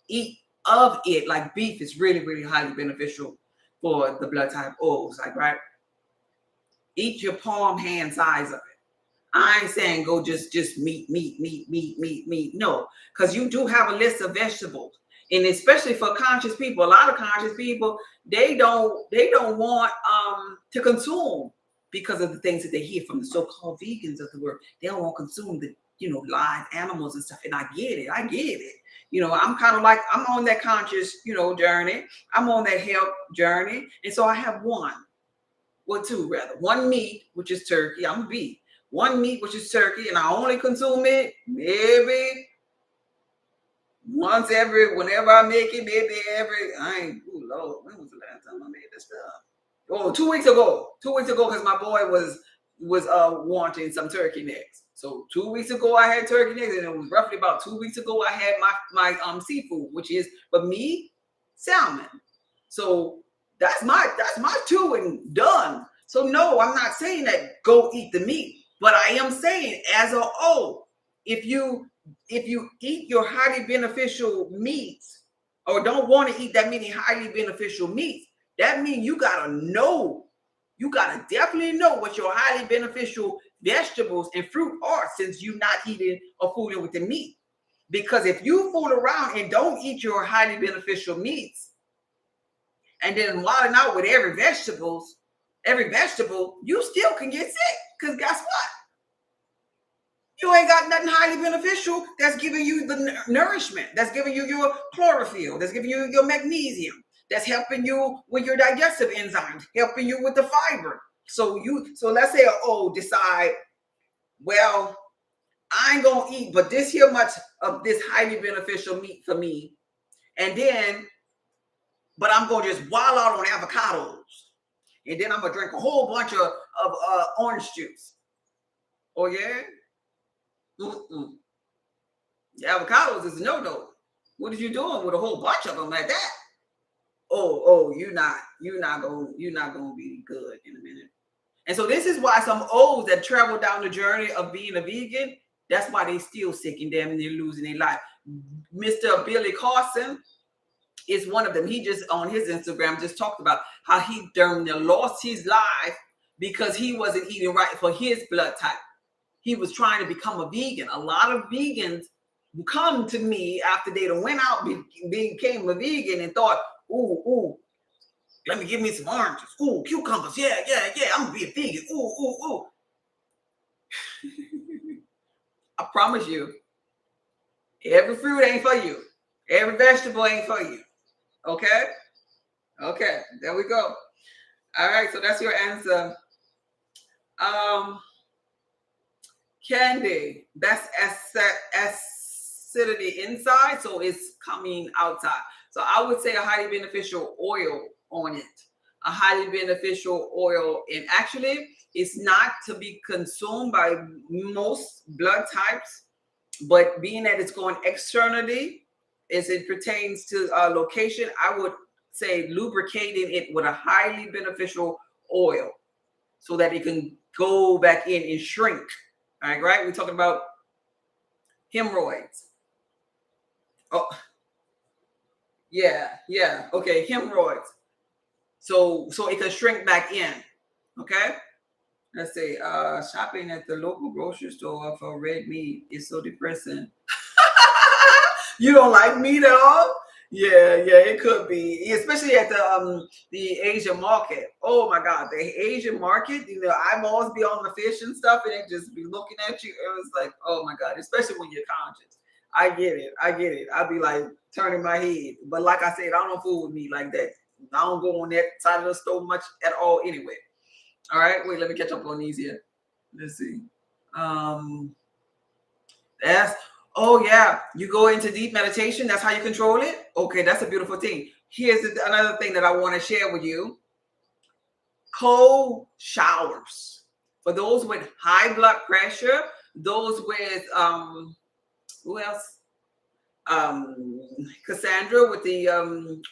eat of it. Like beef is really, really highly beneficial for the blood type O's, like, right? Eat your palm hand size of it. I ain't saying go just meat. No, because you do have a list of vegetables. And especially for conscious people, a lot of conscious people, they don't want to consume because of the things that they hear from the so-called vegans of the world. They don't want to consume the live animals and stuff. And I get it. I'm kind of like, I'm on that conscious journey. I'm on that health journey, and so I have one meat, which is turkey. I'm a beef. One meat, which is turkey, and I only consume it maybe once whenever I make it, Lord, when was the last time I made this stuff? Oh, 2 weeks ago. 2 weeks ago, because my boy was wanting some turkey necks. So 2 weeks ago I had turkey necks, and it was roughly about 2 weeks ago I had my seafood, which is for me salmon. So that's my 2 and done. So no, I'm not saying that go eat the meat, but I am saying as a whole, if you eat your highly beneficial meats or don't want to eat that many highly beneficial meats, that means you gotta know You got to definitely know what your highly beneficial vegetables and fruit are, since you're not eating or fooling with the meat. Because if you fool around and don't eat your highly beneficial meats, and then wilding out with every vegetable, you still can get sick. Because guess what? You ain't got nothing highly beneficial that's giving you the nourishment, that's giving you your chlorophyll, that's giving you your magnesium, that's helping you with your digestive enzymes, helping you with the fiber. So let's say, decide, well, I ain't gonna eat but this here much of this highly beneficial meat for me, and then, but I'm gonna just wild out on avocados, and then I'm gonna drink a whole bunch of orange juice. Oh yeah. Mm-mm. The avocados is a no-no. What are you doing with a whole bunch of them like that? You're not gonna be good in a minute. And so this is why some O's that travel down the journey of being a vegan, that's why they still sick and damn near losing their life. Mr. Billy Carson is one of them. He just on his Instagram just talked about how he damn near lost his life because he wasn't eating right for his blood type. He was trying to become a vegan. A lot of vegans come to me after they went out, became a vegan, and thought, ooh, let me give me some oranges. Ooh, cucumbers. Yeah, I'm gonna be a vegan. Ooh. I promise you, every fruit ain't for you. Every vegetable ain't for you. Okay, there we go. All right, so that's your answer. Candy, that's acidity inside, so it's coming outside. So I would say a highly beneficial oil on it. A highly beneficial oil, and actually it's not to be consumed by most blood types, but being that it's going externally as it pertains to location, I would say lubricating it with a highly beneficial oil so that it can go back in and shrink. All right, we're talking about hemorrhoids. Oh, yeah, okay, hemorrhoids. So it can shrink back in. Okay, let's see. Shopping at the local grocery store for red meat is so depressing. You don't like meat at all? Yeah, it could be, especially at the Asian market. Oh my God, the Asian market. I'm always be on the fish and stuff, and they just be looking at you. It was like, oh my God, especially when you're conscious. I get it. I'd be like turning my head, but like I said, I don't fool with meat like that. I don't go on that side of the stove much at all anyway. All right, wait, let me catch up on these here. Let's see. Oh yeah, you go into deep meditation. That's how you control it. Okay, that's a beautiful thing. Here's another thing that I want to share with you. Cold showers for those with high blood pressure, those with who else? Cassandra with the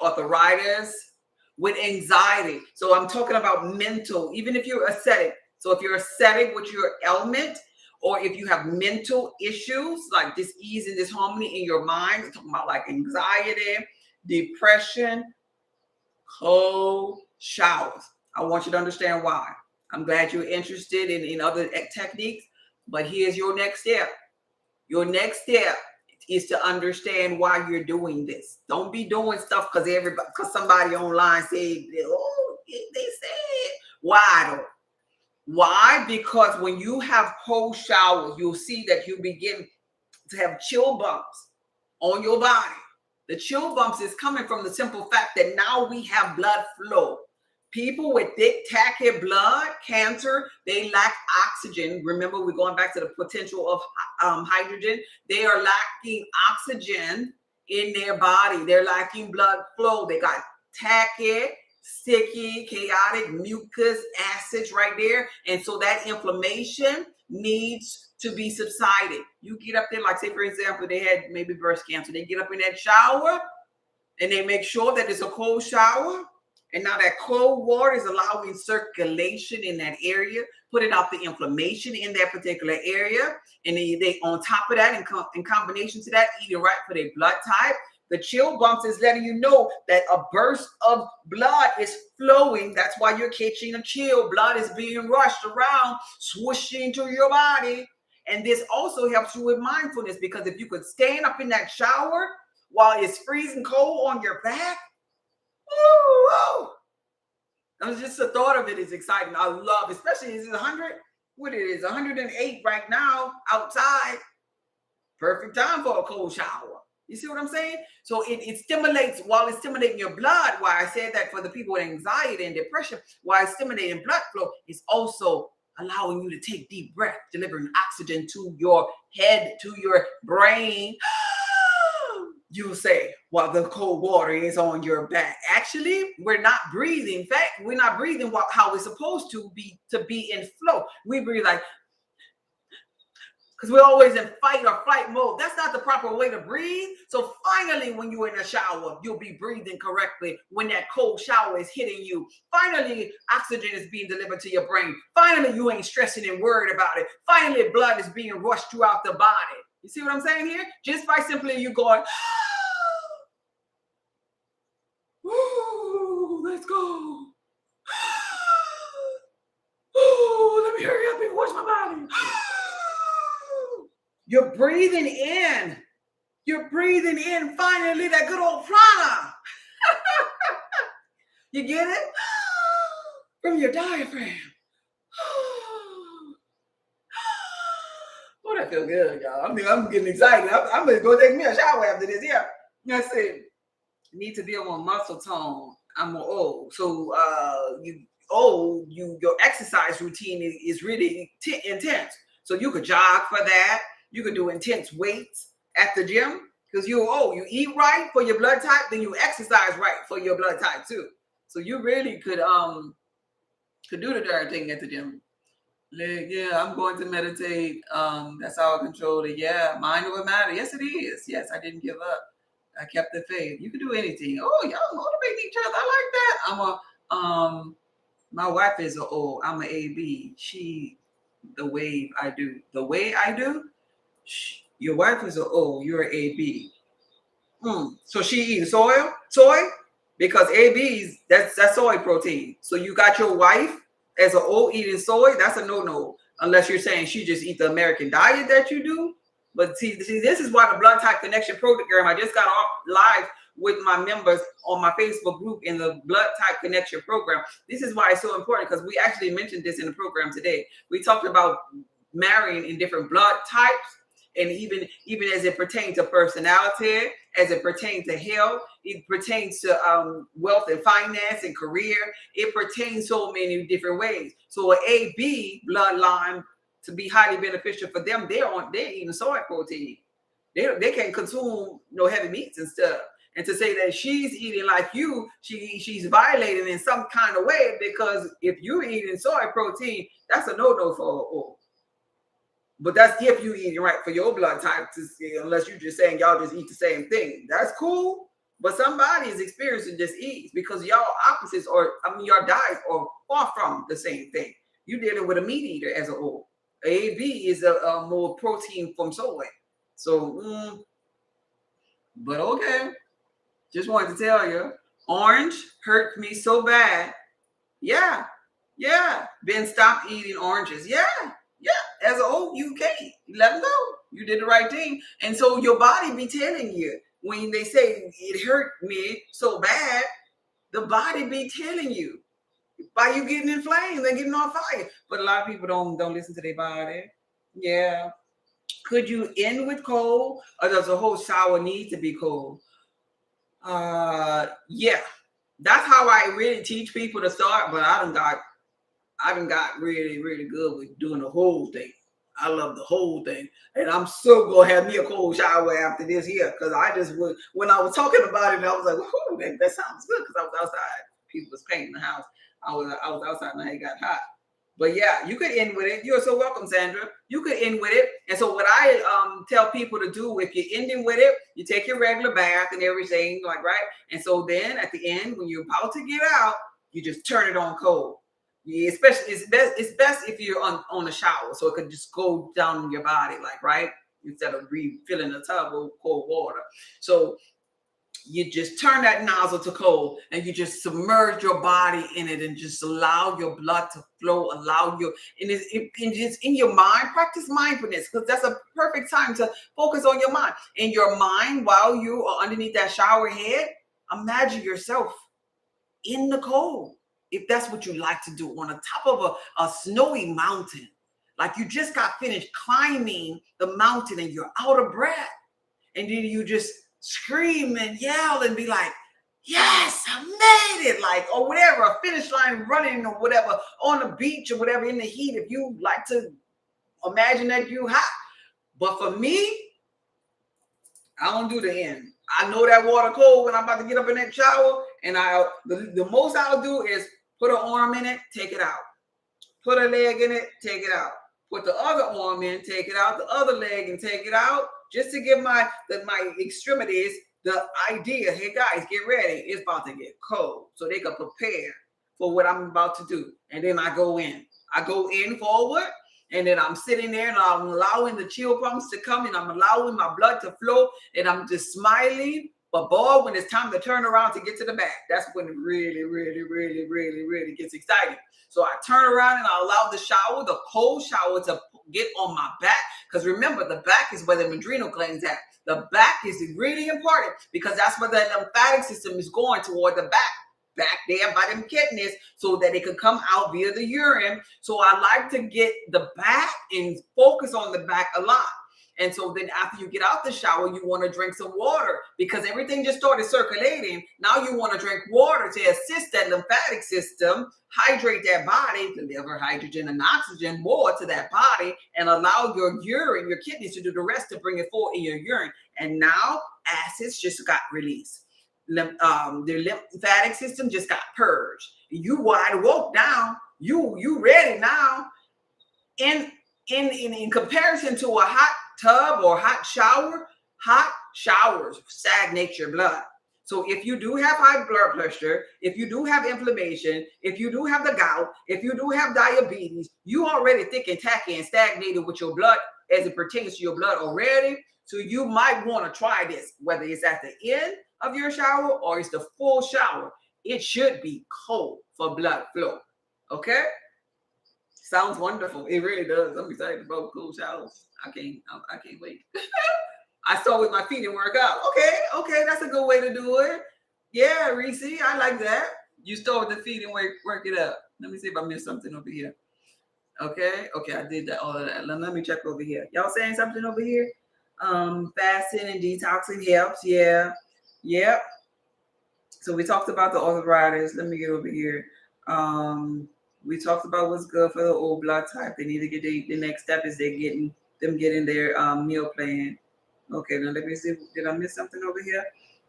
arthritis, with anxiety. So I'm talking about mental, even if you're ascetic. So if you're ascetic with your ailment, or if you have mental issues like dis-ease and disharmony in your mind, I'm talking about like anxiety, depression, cold showers. I want you to understand why. I'm glad you're interested in other techniques, but here's your next step. Your next step is to understand why you're doing this. Don't be doing stuff because somebody online said, oh, they said. Why though? Why? Because when you have cold showers, you'll see that you begin to have chill bumps on your body. The chill bumps is coming from the simple fact that now we have blood flow. People with thick, tacky blood, cancer, they lack oxygen. Remember, we're going back to the potential of hydrogen. They are lacking oxygen in their body. They're lacking blood flow. They got tacky, sticky, chaotic mucus acids right there. And so that inflammation needs to be subsided. You get up there, like say, for example, they had maybe breast cancer. They get up in that shower and they make sure that it's a cold shower. And now that cold water is allowing circulation in that area, putting out the inflammation in that particular area. And they on top of that, in combination to that, eating right for their blood type, The chill bumps is letting you know that a burst of blood is flowing. That's why you're catching a chill. Blood is being rushed around, swooshing through your body. And this also helps you with mindfulness, because if you could stand up in that shower while it's freezing cold on your back, woo, just the thought of it is exciting. I love, especially is it 100? What it is, 108 right now outside. Perfect time for a cold shower. You see what I'm saying? So it stimulates, while it's stimulating your blood, why I said that for the people with anxiety and depression, while it's stimulating blood flow, it's also allowing you to take deep breath, delivering oxygen to your head, to your brain. You'll say, while the cold water is on your back. Actually, we're not breathing. In fact, we're not breathing how we're supposed to be in flow. We breathe like, because we're always in fight or flight mode. That's not the proper way to breathe. So finally, when you're in a shower, you'll be breathing correctly when that cold shower is hitting you. Finally, oxygen is being delivered to your brain. Finally, you ain't stressing and worried about it. Finally, blood is being rushed throughout the body. You see what I'm saying here? Just by simply you going, ooh, let's go. Oh, let me hurry up and wash my body. You're breathing in. You're breathing in finally that good old prana. You get it? From your diaphragm. Oh, that feel good, y'all. I mean, I'm getting excited. I'm going to go take me a shower after this. Yeah. That's it. You need to build more muscle tone. I'm more old. So your exercise routine is really intense. So you could jog for that. You could do intense weights at the gym, because you eat right for your blood type, then you exercise right for your blood type too. So you really could do the darn thing at the gym. Like, yeah, I'm going to meditate. That's how I control it. Yeah, mind over matter. Yes, it is. Yes, I didn't give up. I kept the faith. You can do anything. Oh, y'all motivate each other. I like that. My wife is I'm an AB. The way I do. The way I do. Your wife is you're an AB. So she eating soy, because ABs, that's soy protein. So you got your wife as an O eating soy. That's a no, unless you're saying she just eat the American diet that you do. But see, this is why the Blood Type Connection program, I just got off live with my members on my Facebook group in the Blood Type Connection program. This is why it's so important, because we actually mentioned this in the program today. We talked about marrying in different blood types, and even as it pertains to personality, as it pertains to health, it pertains to wealth and finance and career. It pertains so many different ways. So an AB bloodline, to be highly beneficial for them, they're eating soy protein. They can't consume no heavy meats and stuff. And to say that she's eating like you, she's violating in some kind of way, because if you're eating soy protein, that's a no for. But that's if you eating right for your blood type, unless you're just saying y'all just eat the same thing. That's cool. But somebody is experiencing disease because y'all opposites, your diets are far from the same thing. You're dealing with a meat eater as a whole. AB is a more protein from soy. So, but okay. Just wanted to tell you, orange hurt me so bad. Yeah. Ben, stop eating oranges. Yeah. As a whole, you can't let them go. You did the right thing. And so your body be telling you, when they say it hurt me so bad, the body be telling you by you getting inflamed and getting on fire. But a lot of people don't listen to their body. Yeah. Could you end with cold, or does the whole shower need to be cold? Yeah. That's how I really teach people to start, but I done got really, really good with doing the whole thing. I love the whole thing. And I'm still going to have me a cold shower after this here, because when I was talking about it, I was like, whoo, that sounds good, because I was outside. People was painting the house. I was outside and it got hot. But yeah, you could end with it. You're so welcome, Sandra. You could end with it. And so what I tell people to do, if you're ending with it, you take your regular bath and everything, like, right? And so then at the end, when you're about to get out, you just turn it on cold. Yeah, especially it's best if you're on a shower, so it could just go down in your body, like, right, instead of refilling the tub with cold water. So You just turn that nozzle to cold and you just submerge your body in it and just allow your blood to flow, allow your, and it's in your mind, practice mindfulness, because that's a perfect time to focus on your mind. In your mind, while you are underneath that shower head, imagine yourself in the cold, if that's what you like to do, on the top of a snowy mountain. Like you just got finished climbing the mountain and you're out of breath. And then you just scream and yell and be like, yes, I made it, like, or whatever, a finish line running or whatever, on the beach or whatever, in the heat, if you like to imagine that you hot. But for me, I don't do the end. I know that water cold when I'm about to get up in that shower, and the most I'll do is put an arm in it, take it out. Put a leg in it, take it out. Put the other arm in, take it out. The other leg and take it out, just to give my extremities the idea. Hey guys, get ready. It's about to get cold, so they can prepare for what I'm about to do. And then I go in. I go in forward, and then I'm sitting there and I'm allowing the chill pumps to come, and I'm allowing my blood to flow, and I'm just smiling. But boy, when it's time to turn around to get to the back, that's when it really, really, really, really, really gets exciting. So I turn around and I allow the shower, the cold shower, to get on my back. Because remember, the back is where the adrenal glands at. The back is really important because that's where the lymphatic system is going, toward the back there by them kidneys, so that it can come out via the urine. So I like to get the back and focus on the back a lot. And so then after you get out the shower, you want to drink some water, because everything just started circulating. Now you want to drink water to assist that lymphatic system, hydrate that body, deliver hydrogen and oxygen more to that body, and allow your urine, your kidneys, to do the rest, to bring it forward in your urine. And now acids just got released. The lymphatic system just got purged. You wide awoke now. You ready now. In comparison to a hot tub or hot shower, hot showers stagnate your blood. So if you do have high blood pressure, if you do have inflammation, if you do have the gout, if you do have diabetes, you already thick and tacky and stagnated with your blood as it pertains to your blood already. So you might want to try this, whether it's at the end of your shower or it's the full shower. It should be cold for blood flow. Okay? Sounds wonderful. It really does. I'm excited about cool showers. I can't wait. I start with my feet and work out. Okay, that's a good way to do it. Yeah, Reese, I like that. You start with the feet and work it up. Let me see if I missed something over here. Okay, I did that, all of that. Let me check over here. Y'all saying something over here? Fasting and detoxing helps. Yeah. Yep. So we talked about the arthritis. Let me get over here. We talked about what's good for the old blood type. They need to get the next step is getting their meal plan. Okay, now let me see. Did I miss something over here?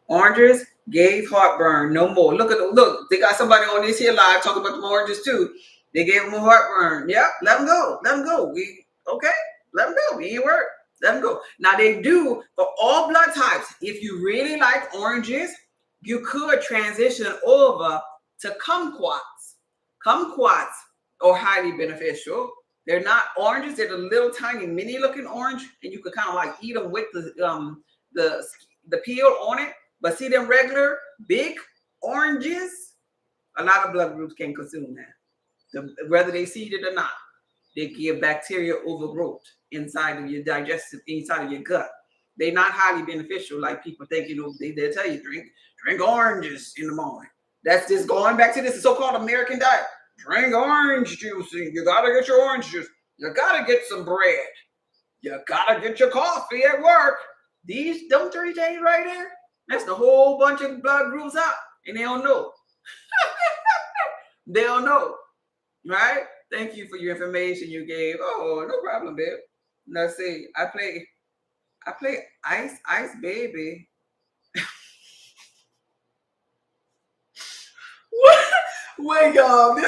Oranges gave heartburn. No more. Look. They got somebody on this here live talking about the oranges too. They gave them a heartburn. Yep, let them go. Let them go. Let them go. We ain't work. Let them go. Now they do for all blood types. If you really like oranges, you could transition over to kumquats. Kumquats are highly beneficial. They're not oranges. They're the little tiny mini looking orange, and you could kind of like eat them with the peel on it. But see them regular big oranges, a lot of blood groups can consume that. Whether they seed it or not, they give bacteria overgrowth inside of your inside of your gut. They're not highly beneficial like people think. They'll tell you drink oranges in the morning. That's just going back to this so-called American diet. Drink orange juice. You gotta get your orange juice. You gotta get some bread. You gotta get your coffee at work. Them 3 things right there, that's the whole bunch of blood groups out, and they don't know. They don't know, right? Thank you for your information you gave. Oh, no problem, babe. Let's see. I play Ice Baby. Wait, y'all.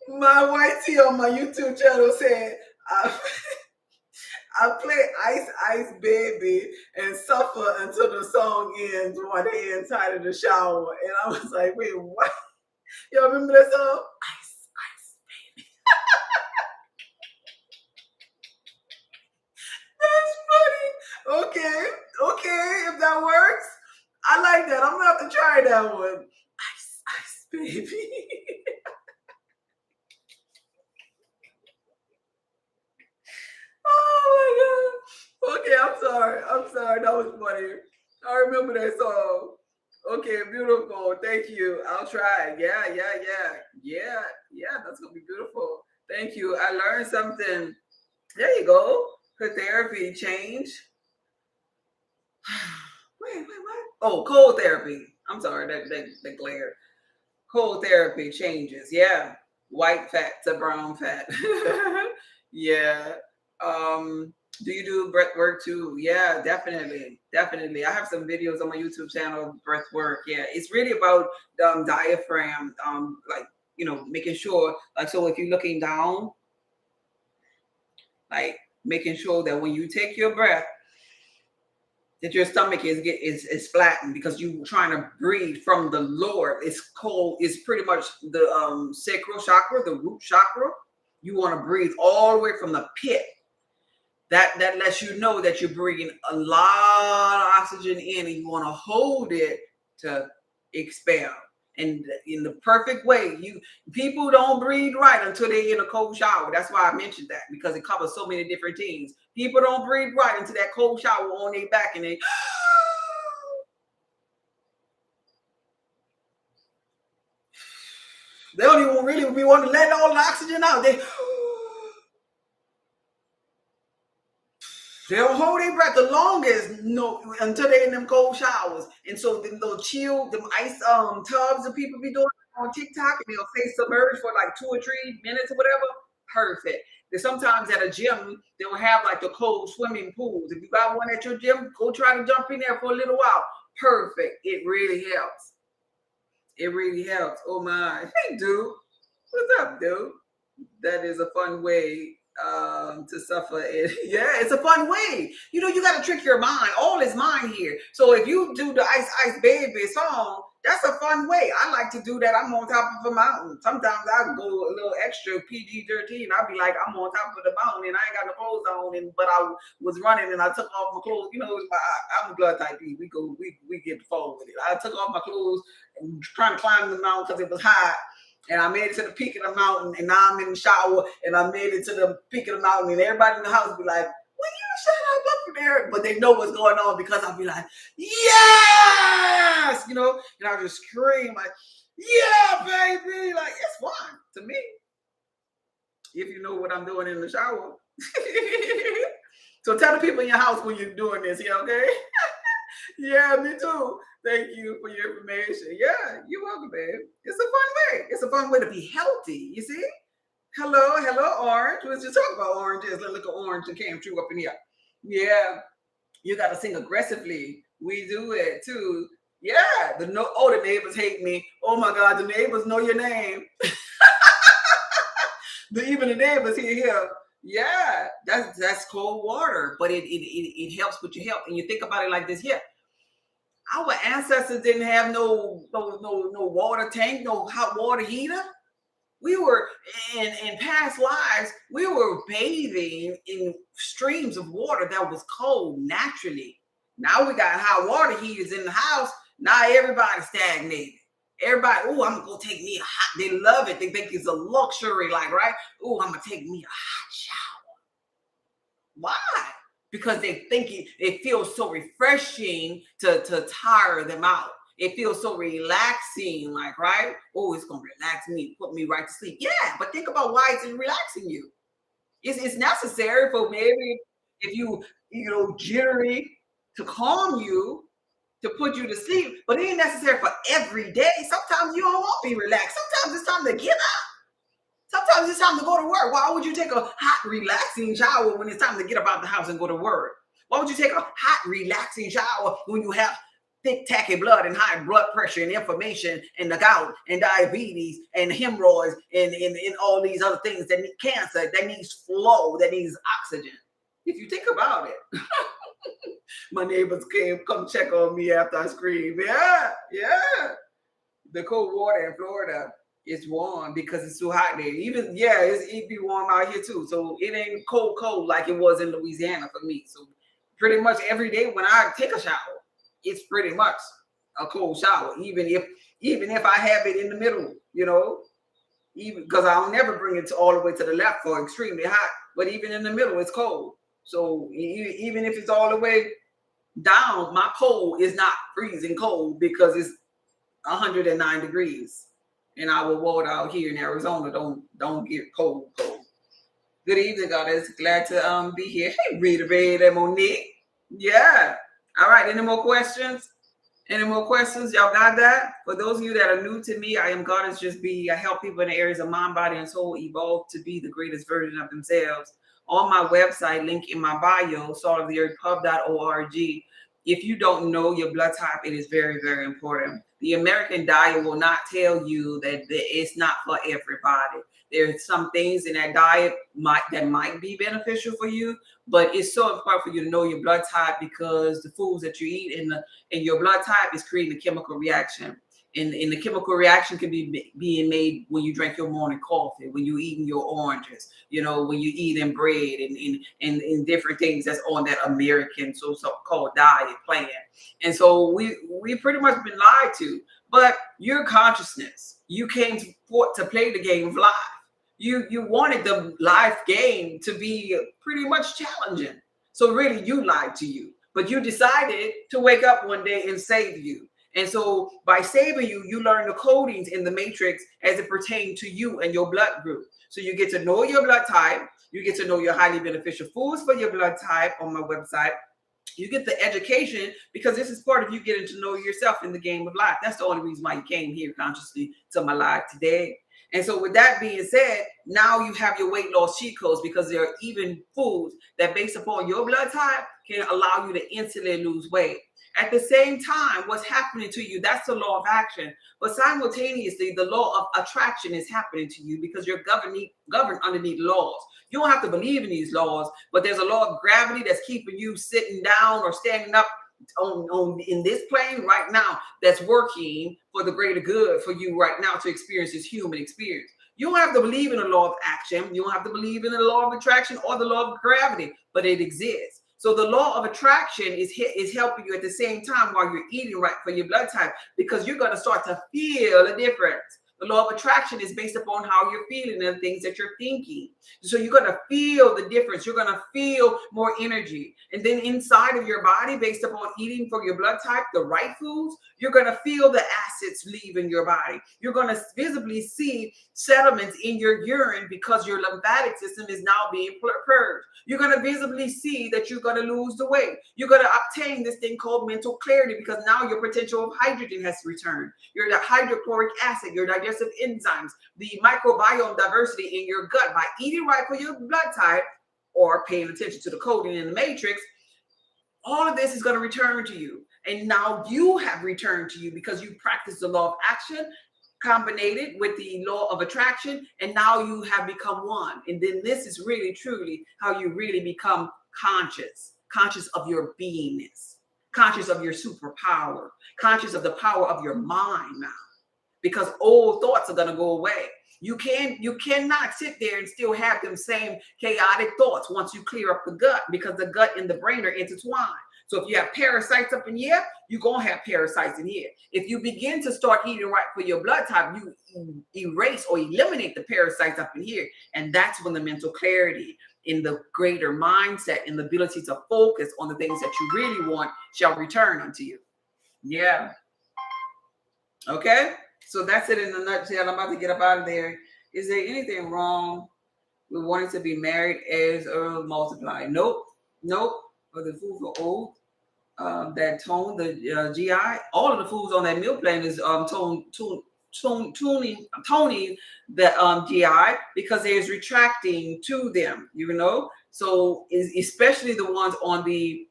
My white tee on my YouTube channel said, I play Ice Baby and suffer until the song ends while they inside of the shower. And I was like, wait, what? Y'all remember that song? Ice Baby. That's funny. Okay, if that works. I like that. I'm gonna have to try that one. Ice, ice, baby. Oh my god. Okay, I'm sorry. I'm sorry. That was funny. I remember that song. Okay, beautiful. Thank you. I'll try. Yeah, yeah, yeah. Yeah, yeah. That's gonna be beautiful. Thank you. I learned something. There you go. Her therapy change. Wait, what? Oh, cold therapy. I'm sorry, that glare. Cold therapy changes. Yeah. White fat to brown fat. Yeah. Um, do you do breath work too? Yeah, definitely. Definitely. I have some videos on my YouTube channel of breath work. Yeah. It's really about diaphragm, like, making sure, like, so if you're looking down, like making sure that when you take your breath, that your stomach is flattened because you're trying to breathe from the lower. It's cold. It's pretty much the sacral chakra, the root chakra. You want to breathe all the way from the pit. That lets you know that you're bringing a lot of oxygen in, and you want to hold it to expel. And in the perfect way, people don't breathe right until they're in a cold shower. That's why I mentioned that, because it covers so many different things. People don't breathe right into that cold shower on their back, and they don't even really be wanting to let all the oxygen out. They don't hold their breath the longest, until they're in them cold showers. And so then they'll chill, them ice tubs that people be doing on TikTok, and they'll stay submerged for like 2 or 3 minutes or whatever. Perfect. Then sometimes at a gym, they'll have like the cold swimming pools. If you got one at your gym, go try to jump in there for a little while. Perfect. It really helps. It really helps. Oh my. Hey dude. What's up, dude? That is a fun way to suffer it. Yeah, it's a fun way. You got to trick your mind. All is mind here. So if you do the Ice Ice Baby song, that's a fun way. I like to do that. I'm on top of a mountain. Sometimes I go a little extra PG-13. I'll be like, I'm on top of the mountain and I ain't got no clothes on, but I was running and I took off my clothes. I'm a blood type B. We get forward with it. I took off my clothes and trying to climb the mountain because it was hot, and I made it to the peak of the mountain, and now I'm in the shower, and I made it to the peak of the mountain, and everybody in the house be like, "Will you shut up there?" But they know what's going on because I'll be like, "Yes!" And I'll just scream like, "Yeah, baby!" Like, it's fun to me if you know what I'm doing in the shower. So tell the people in your house when you're doing this, yeah, okay? Yeah, me too. Thank you for your information. Yeah, you're welcome, babe. It's a fun way. It's a fun way to be healthy. You see? Hello, Orange. Let's just talk about oranges. Let's look at Orange and came through up in here. Yeah, you got to sing aggressively. We do it too. Yeah, the neighbors hate me. Oh my God, the neighbors know your name. Even the neighbors here. Yeah, that's cold water, but it helps with your health. And you think about it like this here. Our ancestors didn't have no water tank, no hot water heater. We were in past lives, we were bathing in streams of water that was cold naturally. Now we got hot water heaters in the house. Now everybody's stagnated. Everybody, oh, I'm gonna go take me a hot. They love it. They think it's a luxury, like, right? Oh, I'm gonna take me a hot shower. Why? Because they think it feels so refreshing to tire them out. It feels so relaxing, like, right? Oh, it's gonna relax me, put me right to sleep. Yeah, but think about why it's relaxing you. It's necessary for maybe if jittery, to calm you, to put you to sleep, but it ain't necessary for every day. Sometimes you don't want to be relaxed. Sometimes it's time to get up. Sometimes it's time to go to work. Why would you take a hot, relaxing shower when it's time to get up out the house and go to work? Why would you take a hot, relaxing shower when you have thick, tacky blood and high blood pressure and inflammation and the gout and diabetes and hemorrhoids and all these other things that need cancer, that needs flow, that needs oxygen? If you think about it. My neighbors come check on me after I scream. Yeah, yeah. The cold water in Florida is warm because it's too hot there. Even it be warm out here too. So it ain't cold like it was in Louisiana for me. So pretty much every day when I take a shower, it's pretty much a cold shower, even if I have it in the middle, even because I'll never bring it to all the way to the left for extremely hot, but even in the middle, it's cold. So even if it's all the way down, my cold is not freezing cold because it's 109 degrees. And our water out here in Arizona don't get cold. Good evening, goddess. Glad to be here. Hey, Rita Red and Monique. Yeah. All right. Any more questions? Any more questions? Y'all got that? For those of you that are new to me, I am Goddess Just Be. I help people in the areas of mind, body, and soul evolve to be the greatest version of themselves. On my website, link in my bio, saltoftheearthpub.org. If you don't know your blood type, it is very, very important. The American diet will not tell you that it's not for everybody. There's some things in that diet that might be beneficial for you, but it's so important for you to know your blood type because the foods that you eat in your blood type is creating a chemical reaction. And the chemical reaction can be being made when you drink your morning coffee, when you're eating your oranges, when you're eating bread and different things that's on that American so-called diet plan. And so we pretty much been lied to. But your consciousness, you came to play the game of life. You wanted the life game to be pretty much challenging. So really you lied to you. But you decided to wake up one day and save you. And so by saving you, you learn the codings in the matrix as it pertains to you and your blood group. So you get to know your blood type. You get to know your highly beneficial foods for your blood type on my website. You get the education because this is part of you getting to know yourself in the game of life. That's the only reason why you came here consciously to my live today. And so with that being said, now you have your weight loss cheat codes because there are even foods that based upon your blood type can allow you to instantly lose weight. At the same time, what's happening to you, that's the law of action. But simultaneously, the law of attraction is happening to you because you're governed underneath laws. You don't have to believe in these laws, but there's a law of gravity that's keeping you sitting down or standing up on in this plane right now that's working for the greater good for you right now to experience this human experience. You don't have to believe in the law of action. You don't have to believe in the law of attraction or the law of gravity, but it exists. So the law of attraction is helping you at the same time while you're eating right for your blood type because you're going to start to feel a difference. The law of attraction is based upon how you're feeling and the things that you're thinking. So you're going to feel the difference. You're going to feel more energy. And then inside of your body, based upon eating for your blood type, the right foods, you're going to feel the acids leaving your body. You're going to visibly see settlements in your urine because your lymphatic system is now being purged. You're going to visibly see that you're going to lose the weight. You're going to obtain this thing called mental clarity because now your potential of hydrogen has returned. Your hydrochloric acid, your digestive enzymes, the microbiome diversity in your gut by eating right for your blood type or paying attention to the coding in the matrix. All of this is going to return to you. And now you have returned to you because you practice the law of action combined with the law of attraction. And now you have become one. And then this is really, truly how you really become conscious of your beingness, conscious of your superpower, conscious of the power of your mind now, because old thoughts are going to go away. You cannot sit there and still have them same chaotic thoughts once you clear up the gut because the gut and the brain are intertwined. So if you have parasites up in here, you're going to have parasites in here. If you begin to start eating right for your blood type, you erase or eliminate the parasites up in here. And that's when the mental clarity in the greater mindset and the ability to focus on the things that you really want shall return unto you. Yeah. Okay. So that's it in a nutshell. I'm about to get up out of there. Is there anything wrong with wanting to be married as or multiply? Nope. For the food for old, that tone, the GI, all of the foods on that meal plan is toning the GI because there's retracting to them, So especially the ones on the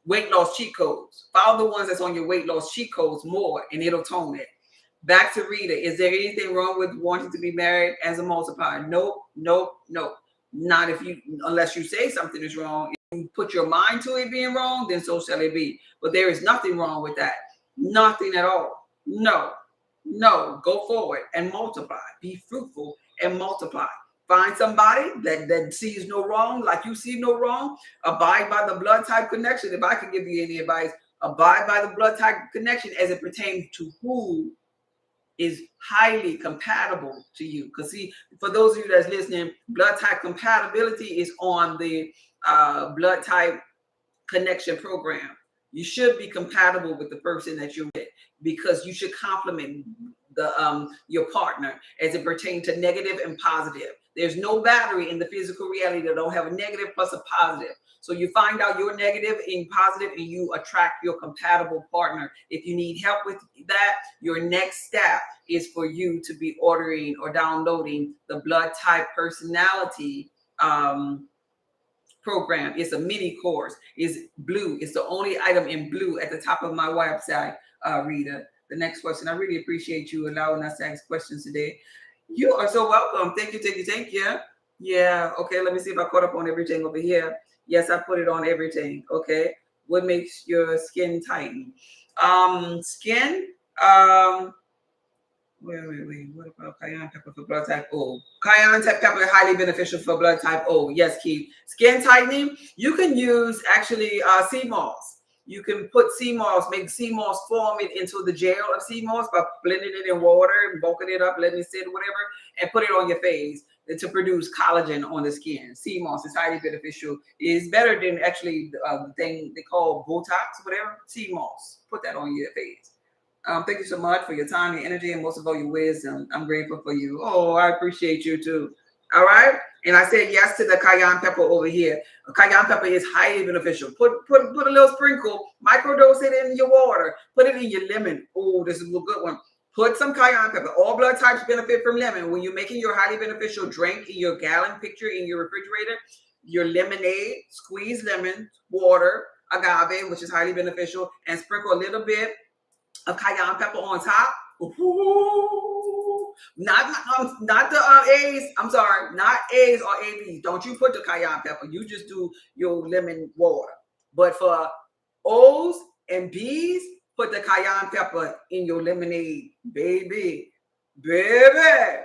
weight loss cheat codes. Follow the ones that's on your weight loss cheat codes more, and it'll tone it. Back to Rita. Is there anything wrong with wanting to be married as a multiplier? Nope. Not unless you say something is wrong. If you put your mind to it being wrong, then so shall it be. But there is nothing wrong with that. Nothing at all. No. Go forward and multiply. Be fruitful and multiply. Find somebody that sees no wrong, like you see no wrong. Abide by the blood type connection. If I could give you any advice, Abide by the blood type connection as it pertains to who is highly compatible to you. Because see, for those of you that's listening, blood type compatibility is on the blood type connection program. You should be compatible with the person that you're with because you should complement the your partner as it pertains to negative and positive. There's no battery in the physical reality that don't have a negative plus a positive. So you find out you're negative and positive and you attract your compatible partner. If you need help with that, your next step is for you to be ordering or downloading the blood type personality program. It's a mini course. It's blue. It's the only item in blue at the top of my website, Rita. The next question. I really appreciate you allowing us to ask questions today. You are so welcome. Thank you, thank you, thank you. Yeah. Okay. Let me see if I caught up on everything over here. Yes, I put it on everything. Okay. What makes your skin tighten? Skin. Wait. What about cayenne pepper for blood type O? Cayenne pepper is highly beneficial for blood type O. Yes, Keith. Skin tightening. You can use actually sea moss. You can put sea moss, make sea moss, form it into the gel of sea moss by blending it in water and bulking it up, letting it sit, whatever, and put it on your face to produce collagen on the skin. Sea moss is highly beneficial. It's better than actually the thing they call Botox, whatever. Sea moss. Put that on your face. Thank you so much for your time, your energy, and most of all, your wisdom. I'm grateful for you. Oh, I appreciate you too. All right. And I said yes to the cayenne pepper over here. Cayenne pepper is highly beneficial. Put a little sprinkle, microdose it in your water. Put it in your lemon. Oh, this is a good one. Put some cayenne pepper. All blood types benefit from lemon. When you're making your highly beneficial drink in your gallon picture in your refrigerator, your lemonade, squeeze lemon, water, agave, which is highly beneficial, and sprinkle a little bit of cayenne pepper on top. Ooh. Not the A's. I'm sorry, not A's or AB's. Don't you put the cayenne pepper. You just do your lemon water. But for O's and B's, put the cayenne pepper in your lemonade, baby. Baby.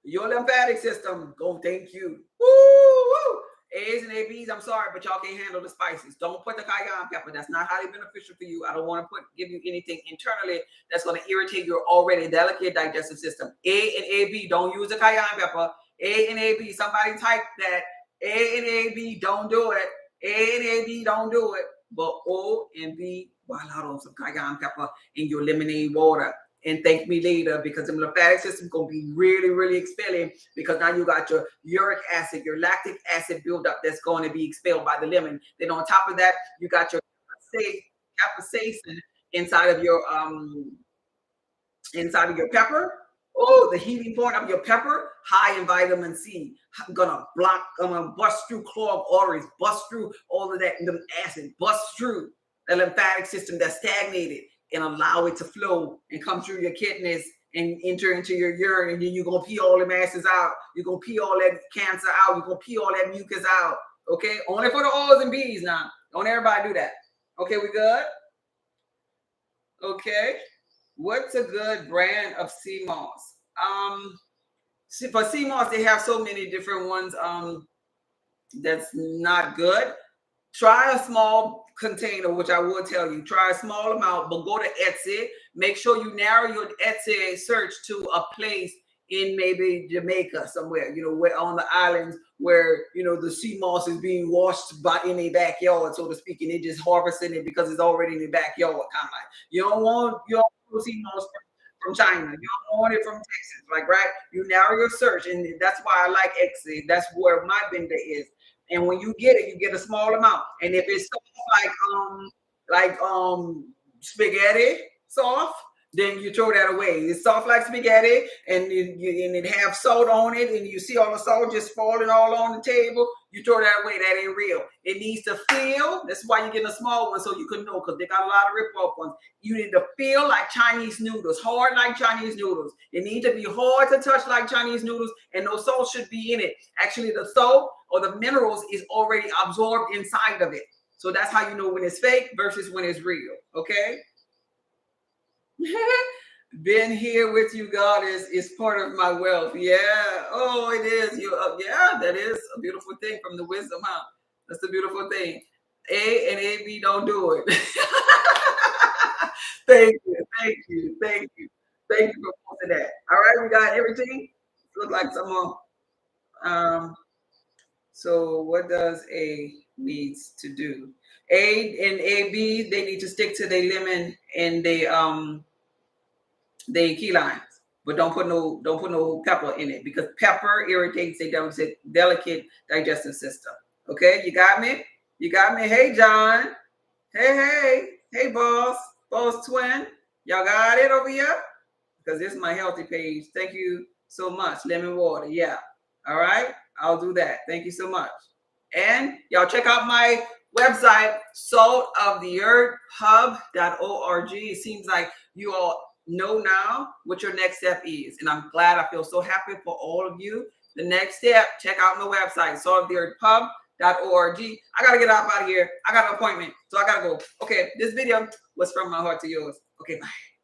Your lymphatic system gonna thank you. Woo! A's and ABs, I'm sorry, but y'all can't handle the spices. Don't put the cayenne pepper. That's not highly beneficial for you. I don't want to give you anything internally that's going to irritate your already delicate digestive system. A and AB, don't use the cayenne pepper. A and AB, somebody type that. A and AB, don't do it. A and AB, don't do it. But O and B, while out on some cayenne pepper in your lemonade water. And thank me later because the lymphatic system is going to be really, really expelling because now you got your uric acid, your lactic acid buildup that's going to be expelled by the lemon. Then on top of that, you got your capsaicin inside of your pepper. Oh, the heating point of your pepper, high in vitamin C. I'm gonna bust through clogged arteries, bust through all of that acid, bust through the lymphatic system that's stagnated. And allow it to flow and come through your kidneys and enter into your urine. And then you're going to pee all the masses out. You're going to pee all that cancer out. You're going to pee all that mucus out. Okay? Only for the O's and B's now. Don't everybody do that. Okay, we good? Okay. What's a good brand of sea moss? For sea moss, they have so many different ones that's not good. Try a small container, which I will tell you. Try a small amount, but go to Etsy. Make sure you narrow your Etsy search to a place in maybe Jamaica somewhere, where on the islands where, the sea moss is being washed in a backyard, so to speak, and they just harvesting it because it's already in the backyard, kind of like. You don't want sea moss from China. You don't want it from Texas, right? You narrow your search, and that's why I like Etsy. That's where my vendor is. And when you get it, you get a small amount. And if it's like spaghetti soft, then you throw that away. It's soft like spaghetti, and it have salt on it, and you see all the salt just falling all on the table. You throw that away. That ain't real. It needs to feel. That's why you're getting a small one, so you can know, because they got a lot of rip-off ones. You need to feel like Chinese noodles, hard like Chinese noodles. It need to be hard to touch like Chinese noodles, and no salt should be in it. Actually, the salt or the minerals is already absorbed inside of it. So that's how you know when it's fake versus when it's real. Okay? Being here with you, God, is part of my wealth. Yeah. Oh, it is. Yeah, that is a beautiful thing from the wisdom, huh? That's a beautiful thing. A and AB don't do it. Thank you, thank you, thank you. Thank you for posting that. All right, we got everything. Look like some more. Um, so what does A needs to do? A and AB, they need to stick to their lemon and they key lines, but don't put no pepper in it because pepper irritates a delicate digestive system. Okay, you got me? You got me? Hey John. Hey, boss twin. Y'all got it over here? Because this is my healthy page. Thank you so much. Lemon water. Yeah. All right. I'll do that. Thank you so much. And y'all check out my website, saltoftheearthhub.org. It seems like you all know now what your next step is. And I'm glad. I feel so happy for all of you. The next step, check out my website, saltoftheearthhub.org. I got to get out of here. I got an appointment. So I got to go. Okay. This video was from my heart to yours. Okay. Bye.